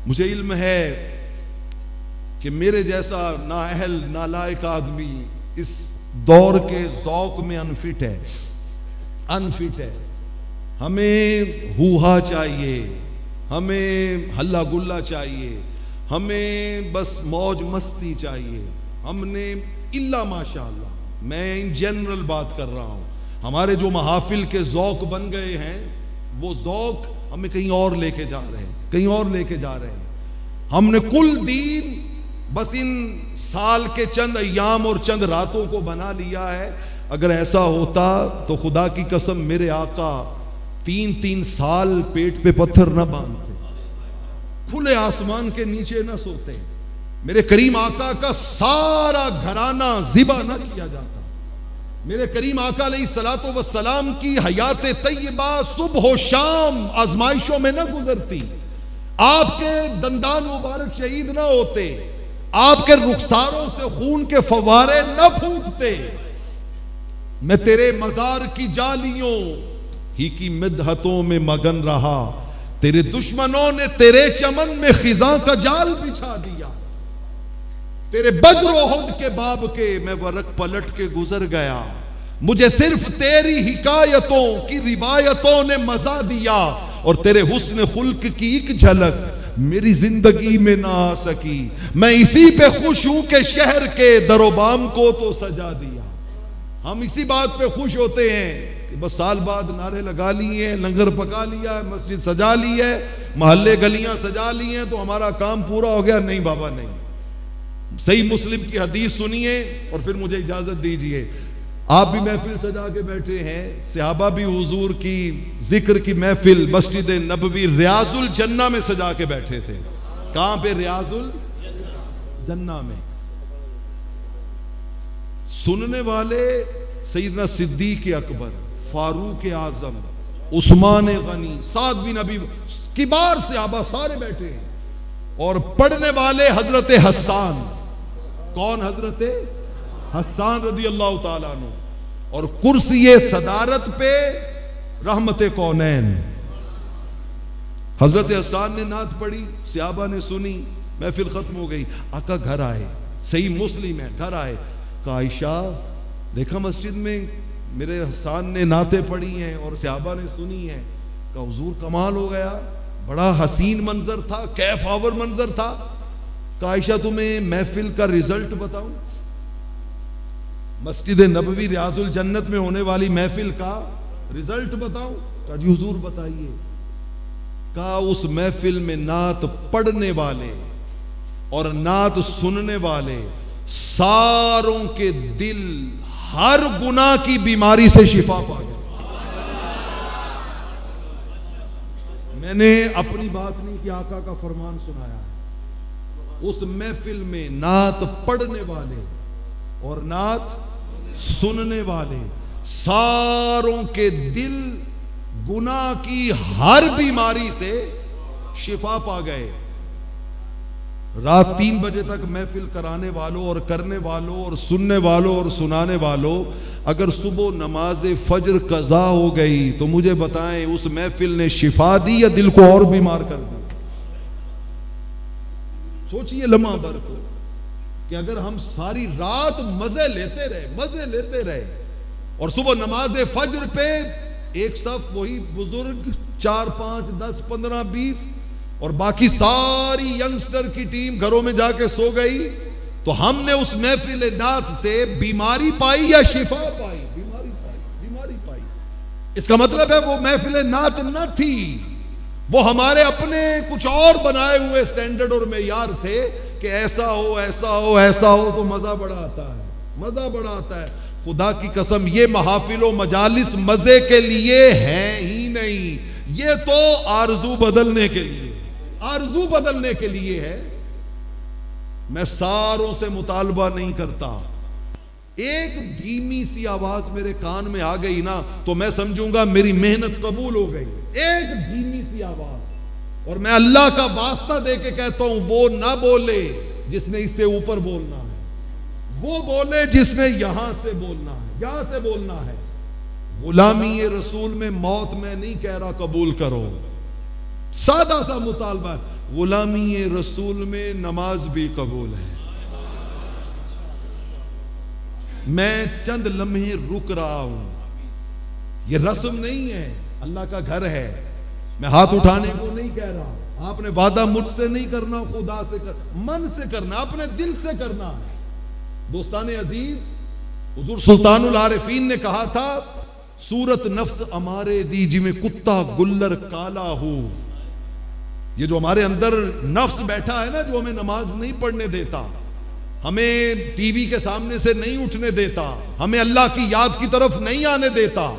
مجھے علم ہے کہ میرے جیسا نااہل نالائق آدمی اس دور کے ذوق میں انفٹ ہے, انفٹ ہے. ہمیں ہوہا چاہیے, ہمیں ہلا گلا چاہیے, ہمیں بس موج مستی چاہیے. ہم نے الا ماشاء اللہ, میں ان جنرل بات کر رہا ہوں, ہمارے جو محافل کے ذوق بن گئے ہیں وہ ذوق ہمیں کہیں اور لے کے جا رہے ہیں, کہیں اور لے کے جا رہے ہیں. ہم نے کل دین بس ان سال کے چند ایام اور چند راتوں کو بنا لیا ہے. اگر ایسا ہوتا تو خدا کی قسم میرے آقا 3 سال پیٹ پہ پتھر نہ باندھتے, کھلے آسمان کے نیچے نہ سوتے, میرے کریم آقا کا سارا گھرانہ ذبح نہ کیا جاتا, میرے کریم آقا علیہ الصلوۃ والسلام کی حیات طیبہ صبح و شام آزمائشوں میں نہ گزرتی, آپ کے دندان مبارک شہید نہ ہوتے, آپ کے رخساروں سے خون کے فوارے نہ پھوٹتے. میں تیرے مزار کی جالیوں ہی کی مدحتوں میں مگن رہا, تیرے دشمنوں نے تیرے چمن میں خزاں کا جال بچھا دیا. تیرے بدر و احد کے باب کے میں ورق پلٹ کے گزر گیا, مجھے صرف تیری حکایتوں کی روایتوں نے مزہ دیا, اور تیرے حسن خلق کی ایک جھلک میری زندگی میں نہ آ سکی. میں اسی پہ خوش ہوں کہ شہر کے در و بام کو تو سجا دیا. ہم اسی بات پہ خوش ہوتے ہیں کہ بس سال بعد نعرے لگا لیے, لنگر پکا لیا, مسجد سجا لی ہے, محلے گلیاں سجا لی ہیں تو ہمارا کام پورا ہو گیا. نہیں بابا نہیں. صحیح مسلم کی حدیث سنیے اور پھر مجھے اجازت دیجئے. آپ بھی محفل سجا کے بیٹھے ہیں, صحابہ بھی حضور کی ذکر کی محفل مسجد نبوی ریاض الجنہ میں سجا کے بیٹھے تھے. کہاں پہ؟ ریاض الجنہ میں. سننے والے سیدنا صدیق اکبر, فاروق اعظم, عثمان غنی, سعد بن ابی, کبار صحابہ سارے بیٹھے ہیں. اور پڑھنے والے حضرت حسان. کون؟ حضرت حسان رضی اللہ تعالیٰ عنہ. اور کرسی صدارت پہ رحمت کونین حضرت حسان نے نعت پڑھی، صحابہ نے سنی، محفل ختم ہو گئی، آقا گھر آئے، صحیح مسلم ہے، گھر آئے، کہا عائشہ دیکھا مسجد میں میرے حسان نے نعتیں پڑھی ہیں اور صحابہ نے سنی ہیں۔ کہا حضور کمال ہو گیا، بڑا حسین منظر تھا، کیف آور منظر تھا۔ کہا عائشہ تمہیں محفل کا رزلٹ بتاؤں، مسجد نبوی ریاض الجنت میں ہونے والی محفل کا رزلٹ بتاؤں؟ کہا جی حضور بتائیے۔ کہا اس محفل میں نعت پڑھنے والے اور نعت سننے والے ساروں کے دل ہر گناہ کی بیماری سے شفا پا گئے۔ میں نے اپنی بات نہیں کہ آقا کا فرمان سنایا ہے۔ اس محفل میں نعت پڑھنے والے اور نعت سننے والے ساروں کے دل گناہ کی ہر بیماری سے شفا پا گئے۔ رات 3 بجے تک محفل کرانے والوں اور کرنے والوں اور سننے والوں اور سنانے والوں اگر صبح نماز فجر قضا ہو گئی تو مجھے بتائیں اس محفل نے شفا دی یا دل کو اور بیمار کر دی؟ سوچئے لمحہ بھر کو کہ اگر ہم ساری رات مزے لیتے رہے اور صبح نماز فجر پہ ایک صف وہی بزرگ 4 5 10 15 20 اور باقی ساری ینگسٹر کی ٹیم گھروں میں جا کے سو گئی تو ہم نے اس محفل نعت سے بیماری پائی یا شفا پائی؟ بیماری پائی۔ اس کا مطلب ہے وہ محفل نعت نہ تھی، وہ ہمارے اپنے کچھ اور بنائے ہوئے سٹینڈرڈ اور معیار تھے کہ ایسا ہو تو مزہ بڑا آتا ہے۔ خدا کی قسم یہ محافل و مجالس مزے کے لیے ہیں ہی نہیں، یہ تو آرزو بدلنے کے لیے ہے۔ میں ساروں سے مطالبہ نہیں کرتا، ایک دھیمی سی آواز میرے کان میں آ گئی نا تو میں سمجھوں گا میری محنت قبول ہو گئی۔ ایک دھیمی سی آواز، اور میں اللہ کا واسطہ دے کے کہتا ہوں وہ نہ بولے جس نے اس سے اوپر بولنا ہے، وہ بولے جس نے یہاں سے بولنا ہے۔ غلامی رسول میں موت میں نہیں کہہ رہا قبول کرو، سادہ سا مطالبہ ہے، غلامی رسول میں نماز بھی قبول ہے۔ میں چند لمحے رک رہا ہوں، یہ رسم نہیں ہے، اللہ کا گھر ہے، میں ہاتھ اٹھانے کو نہیں کہہ رہا، آپ نے وعدہ مجھ سے نہیں کرنا، خدا سے من سے کرنا، اپنے دل سے کرنا ہے۔ دوستان عزیز، حضور سلطان العارفین نے کہا تھا سورت نفس ہمارے دی جی میں کتا گلر کالا ہو۔ یہ جو ہمارے اندر نفس بیٹھا ہے نا، جو ہمیں نماز نہیں پڑھنے دیتا، ہمیں ٹی وی کے سامنے سے نہیں اٹھنے دیتا، ہمیں اللہ کی یاد کی طرف نہیں آنے دیتا،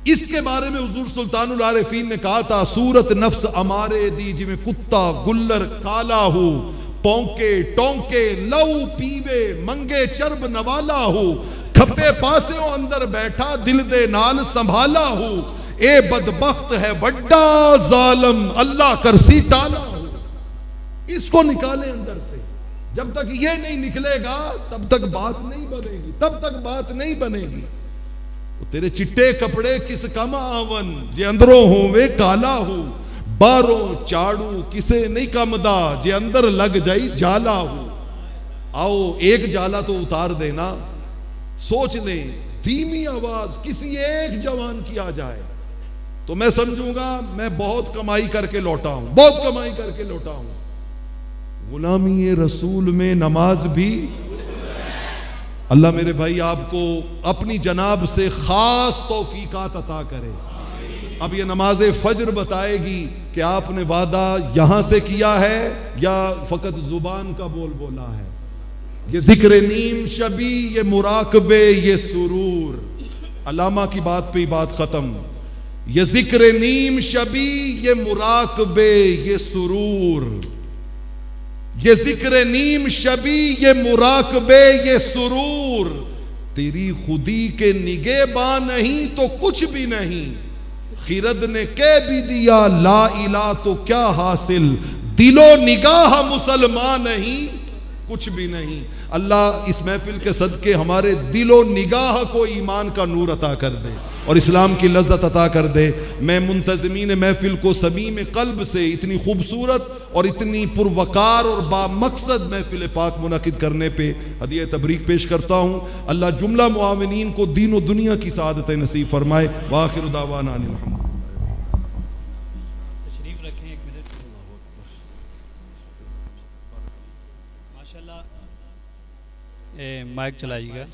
اس کے بارے میں حضور سلطان العارفین نے کہا تھا سورت نفس ہمارے دی جی میں کتا گلر کالا ہو، پونکے ٹونکے لو پیوے منگے چرب نوالا ہو، کھپے پاسیوں اندر بیٹھا دل دے نال سنبھالا ہو، اے بدبخت ہے وڈا ظالم اللہ کرسی ٹالا ہو۔ اس کو نکالے اندر سے، جب تک یہ نہیں نکلے گا تب تک بات نہیں بنے گی، تیرے چٹے کپڑے کس کم آون جے اندروں ہووے کالا ہو، باروں چاڑو کسے نہیں کم دا جے اندر لگ جائی جالا ہو۔ آؤ ایک جالا تو اتار دینا، سوچ لیں دھیمی آواز کسی ایک جوان کی آ جائے تو میں سمجھوں گا میں بہت کمائی کر کے لوٹا ہوں۔ غلامی رسول میں نماز بھی، اللہ میرے بھائی آپ کو اپنی جناب سے خاص توفیقات عطا کرے۔ اب یہ نماز فجر بتائے گی کہ آپ نے وعدہ یہاں سے کیا ہے یا فقط زبان کا بول بولا ہے۔ یہ ذکر نیم شبی، یہ مراقبے، یہ سرور، علامہ کی بات پہ بات ختم۔ یہ ذکر نیم شبی، یہ مراقبے، یہ سرور، یہ ذکر نیم شبی، یہ مراقبے، یہ سرور، تیری خودی کے نگہباں نہیں تو کچھ بھی نہیں، خرد نے کہہ بھی دیا لا الہ تو کیا حاصل، دل و نگاہ مسلمان نہیں کچھ بھی نہیں. اللہ اس محفل کے صدقے ہمارے دل و نگاہ کو ایمان کا نور عطا کر دے اور اسلام کی لذت عطا کر دے. میں منتظمین محفل کو صمیم قلب سے اتنی خوبصورت اور اتنی پروقار اور با مقصد محفل پاک منعقد کرنے پہ ہدیہ تبریک پیش کرتا ہوں. اللہ جملہ معاونین کو دین و دنیا کی سعادت نصیب فرمائے. وآخر دعوانا ان الحمد. تشریف رکھیں ایک منٹ. ماشاءاللہ مائک چلائیے گا.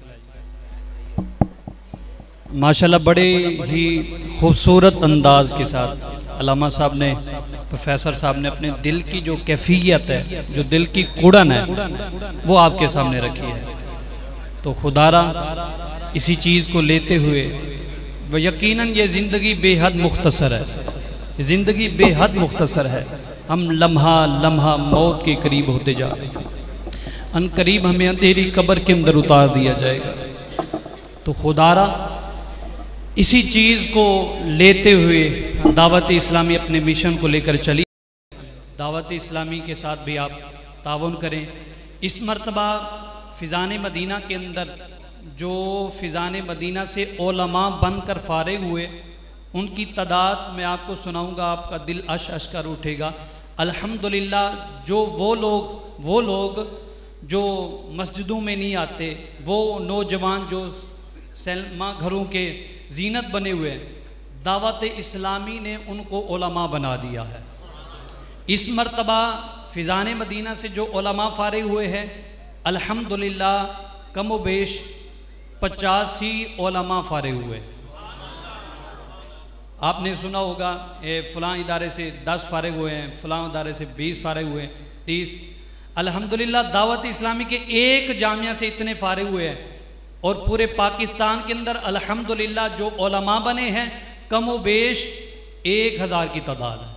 ماشاءاللہ بڑے ہی خوبصورت انداز کے ساتھ علامہ صاحب نے پروفیسر صاحب نے اپنے دل کی جو کیفیت ہے, جو دل کی کوڑن ہے, وہ آپ کے سامنے رکھی ہے. تو خدا را اسی چیز کو لیتے ہوئے وہ یقیناً یہ زندگی بے حد مختصر ہے, زندگی بے حد مختصر ہے. ہم لمحہ لمحہ موت کے قریب ہوتے جا رہے ہیں. ان قریب ہمیں اندھیری قبر کے اندر اتار دیا جائے گا. تو خدا را اسی چیز کو لیتے ہوئے دعوت اسلامی اپنے مشن کو لے کر چلی. دعوت اسلامی کے ساتھ بھی آپ تعاون کریں. اس مرتبہ فیضان مدینہ کے اندر جو فیضان مدینہ سے علماء بن کر فارغ ہوئے, ان کی تعداد میں آپ کو سناؤں گا, آپ کا دل عش عش کر اٹھے گا. الحمدللہ جو وہ لوگ جو مسجدوں میں نہیں آتے, وہ نوجوان جو سینما گھروں کے زینت بنے ہوئے ہیں, دعوت اسلامی نے ان کو علماء بنا دیا ہے. اس مرتبہ فیضان مدینہ سے جو علماء فارغ ہوئے ہیں, الحمدللہ کم و بیش 85 علماء فارغ ہوئے. آپ نے سنا ہوگا فلاں ادارے سے 10 فارغ ہوئے ہیں, فلاں ادارے سے 20 فارغ ہوئے ہیں, 30. الحمدللہ دعوت اسلامی کے ایک جامعہ سے اتنے فارغ ہوئے ہیں, اور پورے پاکستان کے اندر الحمدللہ جو علماء بنے ہیں کم و بیش 1000 کی تعداد ہے.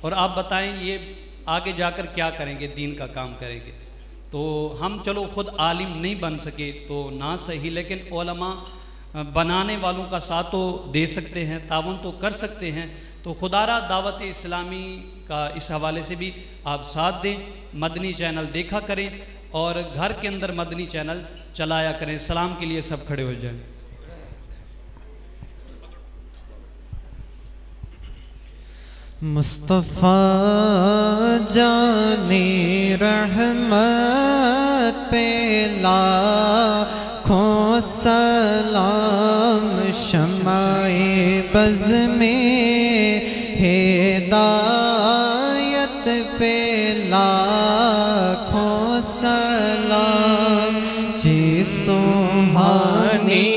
اور آپ بتائیں یہ آگے جا کر کیا کریں گے, دین کا کام کریں گے. تو ہم چلو خود عالم نہیں بن سکے تو نہ صحیح, لیکن علماء بنانے والوں کا ساتھ تو دے سکتے ہیں, تعاون تو کر سکتے ہیں. تو خدا را دعوت اسلامی کا اس حوالے سے بھی آپ ساتھ دیں. مدنی چینل دیکھا کریں اور گھر کے اندر مدنی چینل چلایا کریں. سلام کے لیے سب کھڑے ہو جائیں. مصطفیٰ جان رحمت پہ لاکھوں سلام, شمع بز میں ہدایت پہ لاکھوں سلام. جی سبحانی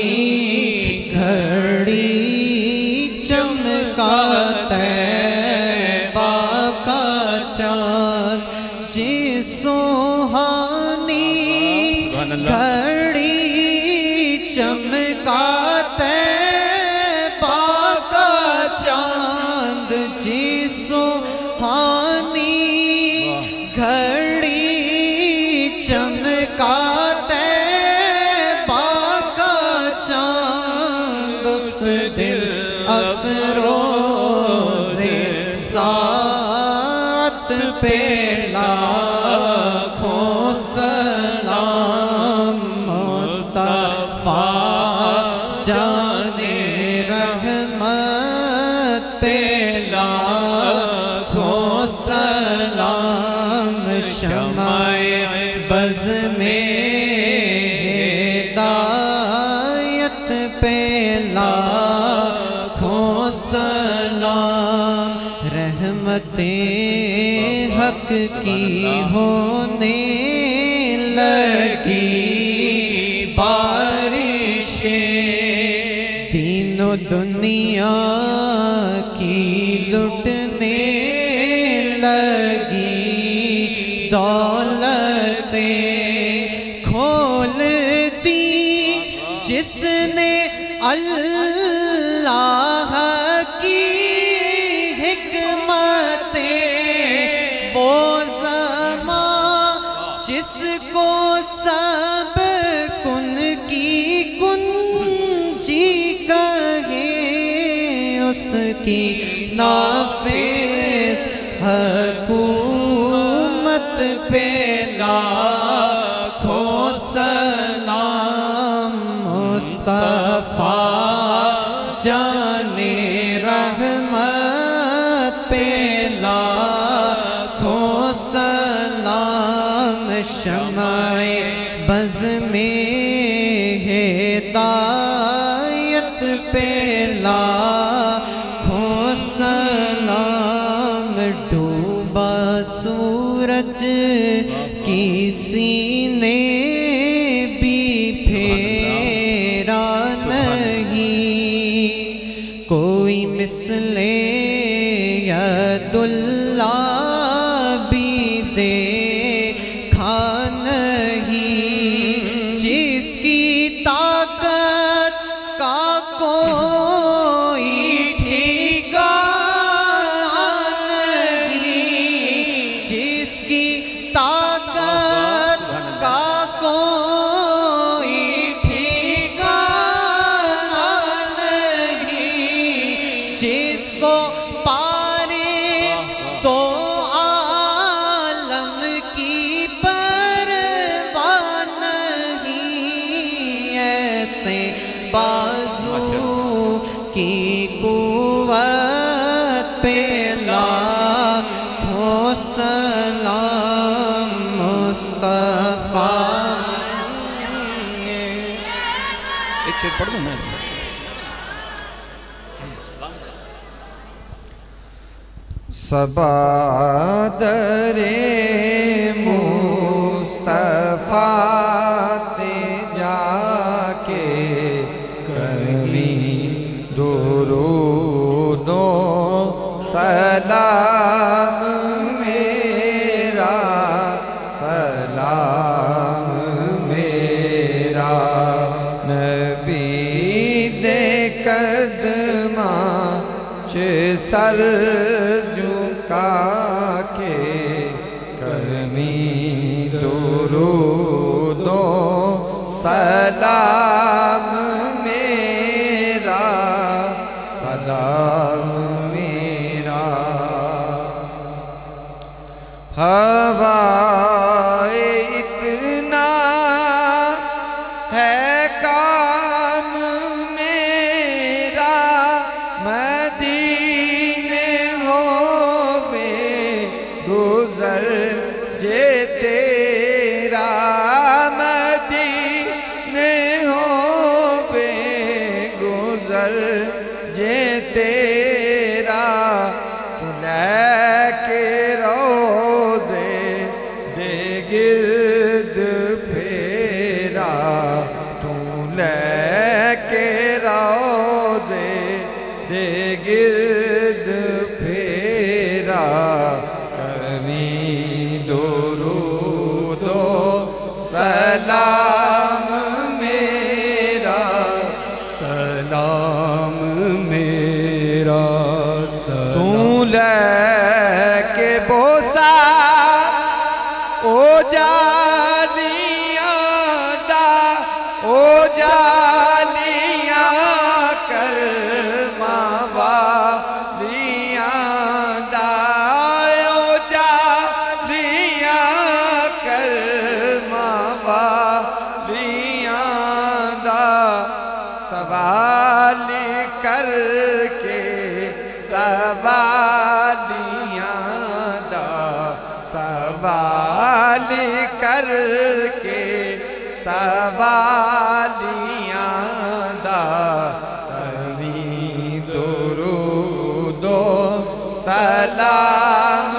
گھڑی چمکاتا جی سوہانی گھڑی چمکاتے باقا چاند, جی سوہانی گھڑی چمکاتے باقا چاند. اس دل افروز سات پہ لاکھوں سلام. مصطفیٰ جان رحمت پہ لاکھوں سلام, شمع بز میں ہدایت پہ لاکھوں سلام. رحمتیں حق کی ہونے لگی بارشیں, دین و دنیا کی لٹنے لگی دولتیں, کھول دی جس نے اللہ کی وہ زمان جس کو سب کن کی کنجی کہیں, اس کی نافذ حکومت پہ لاکھوں سلام مصطفیٰ جان رحمت پہ لاکھوں سلام شمع بز میں ہدایت پہ لاکھوں سلام ڈوبا سورج کی سینے بھی پھیرا نہیں کوئی مثل ید اللہ بھی دیکھا نہیں جس کی طاقت کا کوئی ٹھکانہ نہیں جس کی طاقت کا کوئی ٹھکانہ نہیں جس کو پارے تو عالم کی پرواہ نہیں ایسے بازو کی قوت پہ لاکھوں سلام مصطفیٰ ایک شعر پڑھ دوں میں صبا در مصطفیٰ تے جا کے کہیں درود و سلام میرا سلام میرا نبی دے قدماں چ سر جھکا کے کرمی درود و سلام میرا سلام میرا ہوائے اتنا ہے کام میرا مدینے ہو بے گزر جے تیرا مدینے ہو بے گزر جے تیرا تو لے کے روزے دے گرد پھیرا تو لے کے روزے دے گرد پھیرا کرمی درود و سلام میرا سلام میرا تو لے کے بوسا او جالیاں دا او جالیاں کر موالیاں دا او جالیاں کر موالیاں دا سوال کر کے سوالیاں دا سوال کر کے سوالیاں دا تری درود و سلام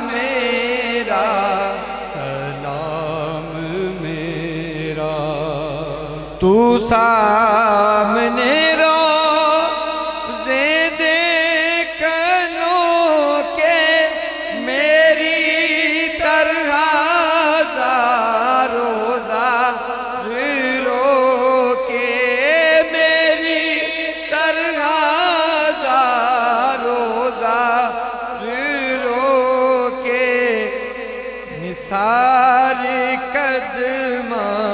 میرا سلام میرا تو سامنے روزے دیکھ لو کہ میری طرح روزہ رو کے میری طرح روزہ رو کے نثار قدماں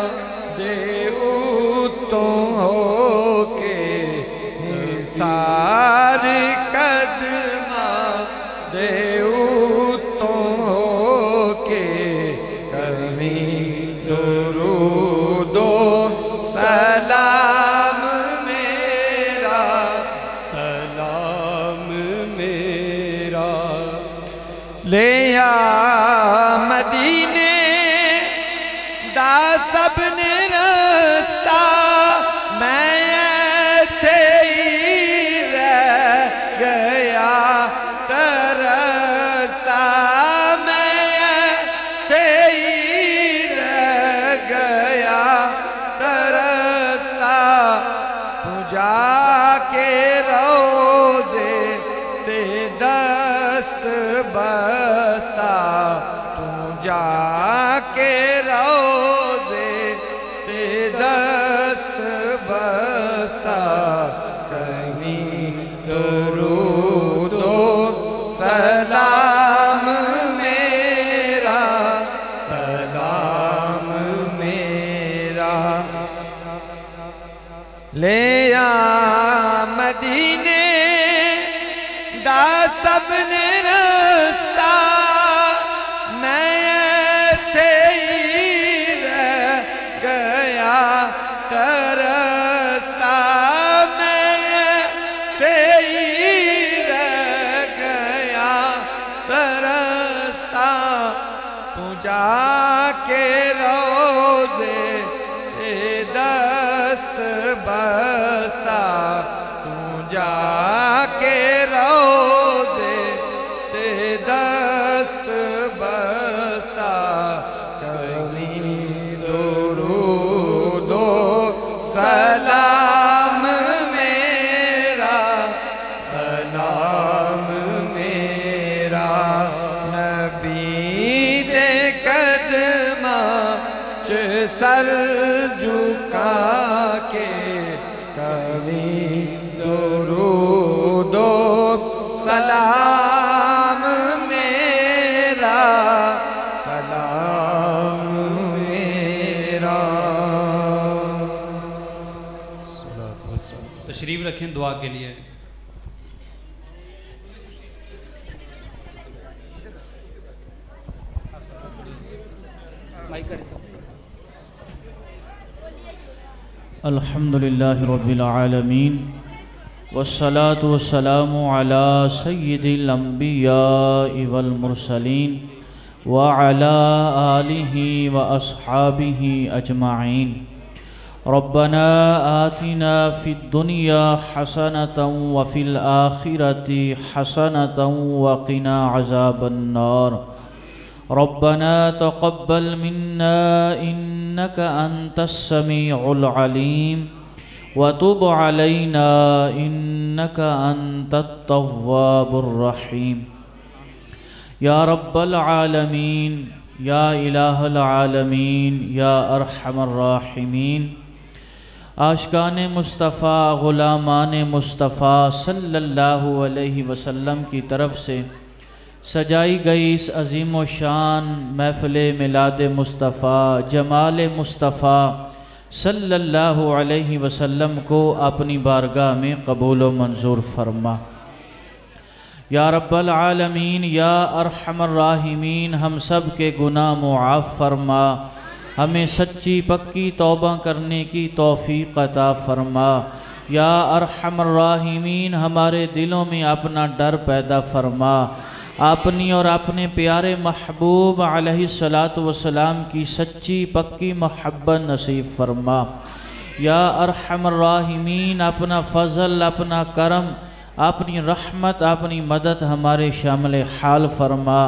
دے اتوں ہو کے نثار قدماں دے اتوں ہو کے کہیں درود و سلام میرا، سلام میرا لے آ مدینے دا سب نے رستہ، میں ایتھے ہی رہ گیا ترستا، میں ایتھے ہی رہ گیا ترستا، تو جا کے روزے تے دست بستا، تو جا کے روزے تے دست بستا، کہیں درود و سلام میرا، سلام میرا، لے آ مدینے دا سب نے رستہ، میں ایتھے ہی رہ گیا ترستا، میں ایتھے ہی رہ گیا ترستا، تو جا کے روزے تے دست بستا، تو جا کے روزے تے دست بستا، کہیں درود و سلام میرا، سلام میرا، نبی دے قدماں چ سر جھکا کے، کہیں درود و سلام میرا، سلام میرا۔ تشریف رکھیں دعا کے لیے۔ الحمد للہ رب العالمین، والصلاة والسلام على سید الانبیاء والمرسلین، وعلى آلہ واصحابہ اجمعین۔ ربنا آتنا فی الدنیا حسنة وفی الآخرة حسنة وقنا عذاب النار۔ ربنا تقبل منا إنك أنت السميع العليم وتب علينا إنك أنت التواب الرحيم۔ یا رب العالمین، یا الہ العالمین، یا ارحم الراحمین، عاشقان مصطفیٰ، غلامان مصطفیٰ صلی اللہ علیہ وسلم کی طرف سے سجائی گئی اس عظیم و شان محفل میلاد مصطفیٰ، جمال مصطفیٰ صلی اللہ علیہ وسلم کو اپنی بارگاہ میں قبول و منظور فرما۔ یا رب العالمین، یا ارحم الراحمین، ہم سب کے گناہ معاف فرما، ہمیں سچی پکی توبہ کرنے کی توفیق عطا فرما۔ یا ارحم الراحمین، ہمارے دلوں میں اپنا ڈر پیدا فرما، اپنی اور اپنے پیارے محبوب علیہ السلام کی سچی پکی محبت نصیب فرما۔ یا ارحم الراحمین، اپنا فضل، اپنا کرم، اپنی رحمت، اپنی مدد ہمارے شامل حال فرما۔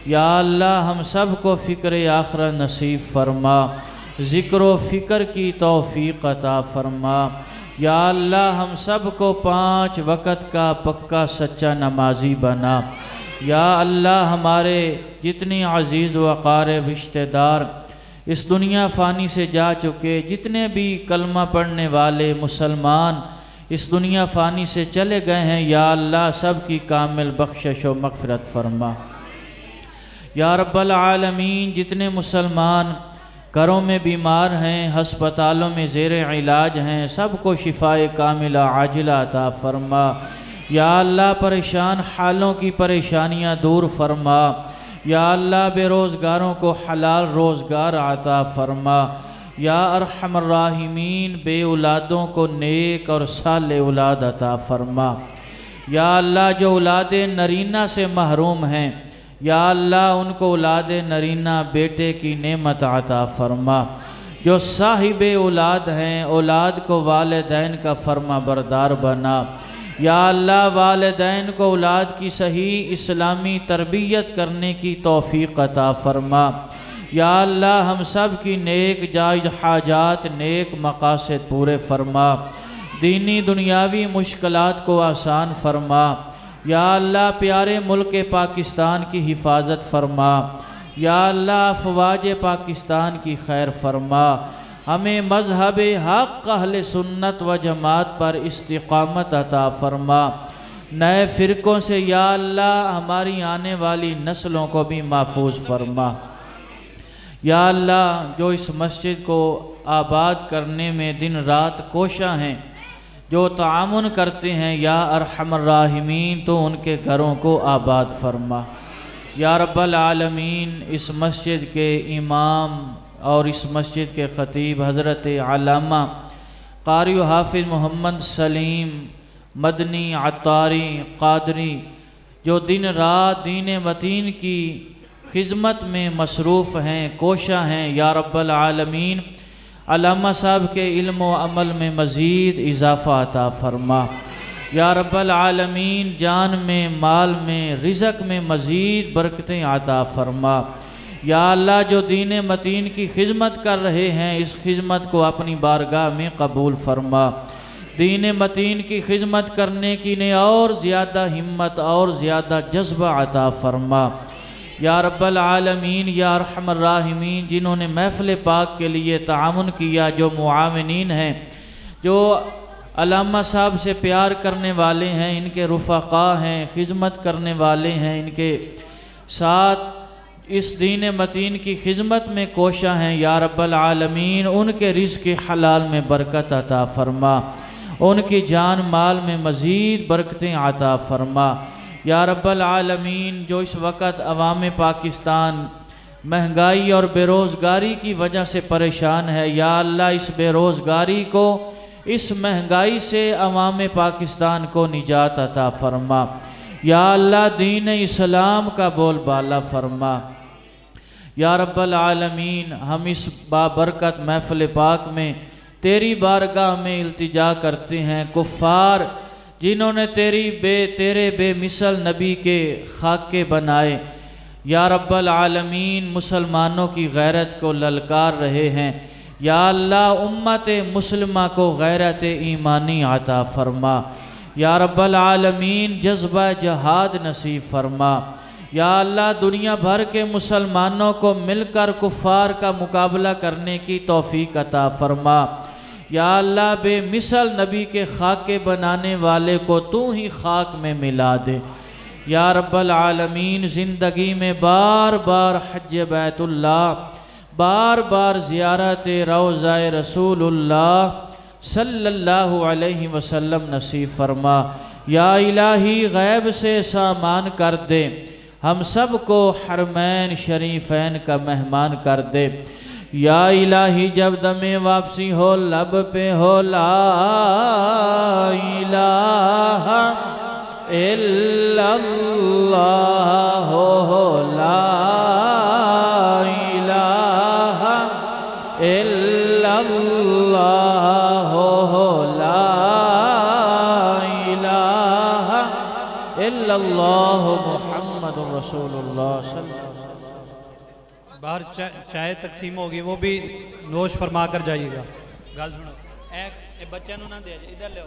یا اللہ، ہم سب کو فکر آخرت نصیب فرما، ذکر و فکر کی توفیق عطا فرما۔ یا اللہ، ہم سب کو 5 وقت کا پکا سچا نمازی بنا۔ یا اللہ، ہمارے جتنے عزیز و اقارب رشتہ دار اس دنیا فانی سے جا چکے، جتنے بھی کلمہ پڑھنے والے مسلمان اس دنیا فانی سے چلے گئے ہیں، یا اللہ سب کی کامل بخشش و مغفرت فرما۔ یا رب العالمین، جتنے مسلمان گھروں میں بیمار ہیں، ہسپتالوں میں زیر علاج ہیں، سب کو شفائے کاملہ عاجلہ عطا فرما۔ یا اللہ، پریشان حالوں کی پریشانیاں دور فرما۔ یا اللہ بے روزگاروں کو حلال روزگار عطا فرما، یا ارحم الراحمین بے اولادوں کو نیک اور صالح اولاد عطا فرما، یا اللہ جو اولاد نرینہ سے محروم ہیں یا اللہ ان کو اولاد نرینہ بیٹے کی نعمت عطا فرما، جو صاحب اولاد ہیں اولاد کو والدین کا فرما بردار بنا، یا اللہ والدین کو اولاد کی صحیح اسلامی تربیت کرنے کی توفیق عطا فرما، یا اللہ ہم سب کی نیک جائز حاجات نیک مقاصد پورے فرما، دینی دنیاوی مشکلات کو آسان فرما، یا اللہ پیارے ملک پاکستان کی حفاظت فرما، یا اللہ افواج پاکستان کی خیر فرما، ہمیں مذہب حق اہل سنت و جماعت پر استقامت عطا فرما، نئے فرقوں سے یا اللہ ہماری آنے والی نسلوں کو بھی محفوظ فرما، یا اللہ جو اس مسجد کو آباد کرنے میں دن رات کوشاں ہیں، جو تعاون کرتے ہیں یا ارحم الراحمین تو ان کے گھروں کو آباد فرما، یا رب العالمین اس مسجد کے امام اور اس مسجد کے خطیب حضرت علامہ قاری و حافظ محمد سلیم مدنی عطاری قادری جو دن رات دین متین کی خدمت میں مصروف ہیں کوشاں ہیں، یا رب العالمین علامہ صاحب کے علم و عمل میں مزید اضافہ عطا فرما، یا رب العالمین جان میں مال میں رزق میں مزید برکتیں عطا فرما، یا اللہ جو دین متین کی خدمت کر رہے ہیں اس خدمت کو اپنی بارگاہ میں قبول فرما، دین متین کی خدمت کرنے کی نے اور زیادہ ہمت اور زیادہ جذبہ عطا فرما، یا رب العالمین یا ارحم الراحمین جنہوں نے محفل پاک کے لیے تعاون کیا، جو معاونین ہیں، جو علامہ صاحب سے پیار کرنے والے ہیں، ان کے رفقا ہیں، خدمت کرنے والے ہیں، ان کے ساتھ اس دین متین کی خدمت میں کوشاں ہیں، یا رب العالمین ان کے رزق حلال میں برکت عطا فرما، ان کی جان مال میں مزید برکتیں عطا فرما، یا رب العالمین جو اس وقت عوام پاکستان مہنگائی اور بے روزگاری کی وجہ سے پریشان ہے، یا اللہ اس بے روزگاری کو اس مہنگائی سے عوام پاکستان کو نجات عطا فرما، یا اللہ دین اسلام کا بول بالا فرما، یا رب العالمین ہم اس بابرکت محفل پاک میں تیری بارگاہ میں التجا کرتے ہیں، کفار جنہوں نے تیرے بے مثل نبی کے خاکے بنائے، یا رب العالمین مسلمانوں کی غیرت کو للکار رہے ہیں، یا اللہ امت مسلمہ کو غیرت ایمانی عطا فرما، یا رب العالمین جذبہ جہاد نصیب فرما، یا اللہ دنیا بھر کے مسلمانوں کو مل کر کفار کا مقابلہ کرنے کی توفیق عطا فرما، یا اللہ بے مثل نبی کے خاکے بنانے والے کو تو ہی خاک میں ملا دے، یا رب العالمین زندگی میں بار بار حج بیت اللہ، بار بار زیارت روضہ رسول اللہ صلی اللہ علیہ وسلم نصیب فرما، یا الہی غیب سے سامان کر دے، ہم سب کو حرمین شریفین کا مہمان کر دے، یا الہی جب دم واپسی ہو لب پہ ہو لا الہ الا اللہ ہو لا الہ الا اللہ ہو لا الہ الا اللہ محمد رسول اللہ صلی اللہ علیہ وسلم۔ باہر چائے تقسیم ہوگی وہ بھی نوش فرما کر جائیے گا، گل سنو، اے بچے نو نہ دیا جائے، ادھر لے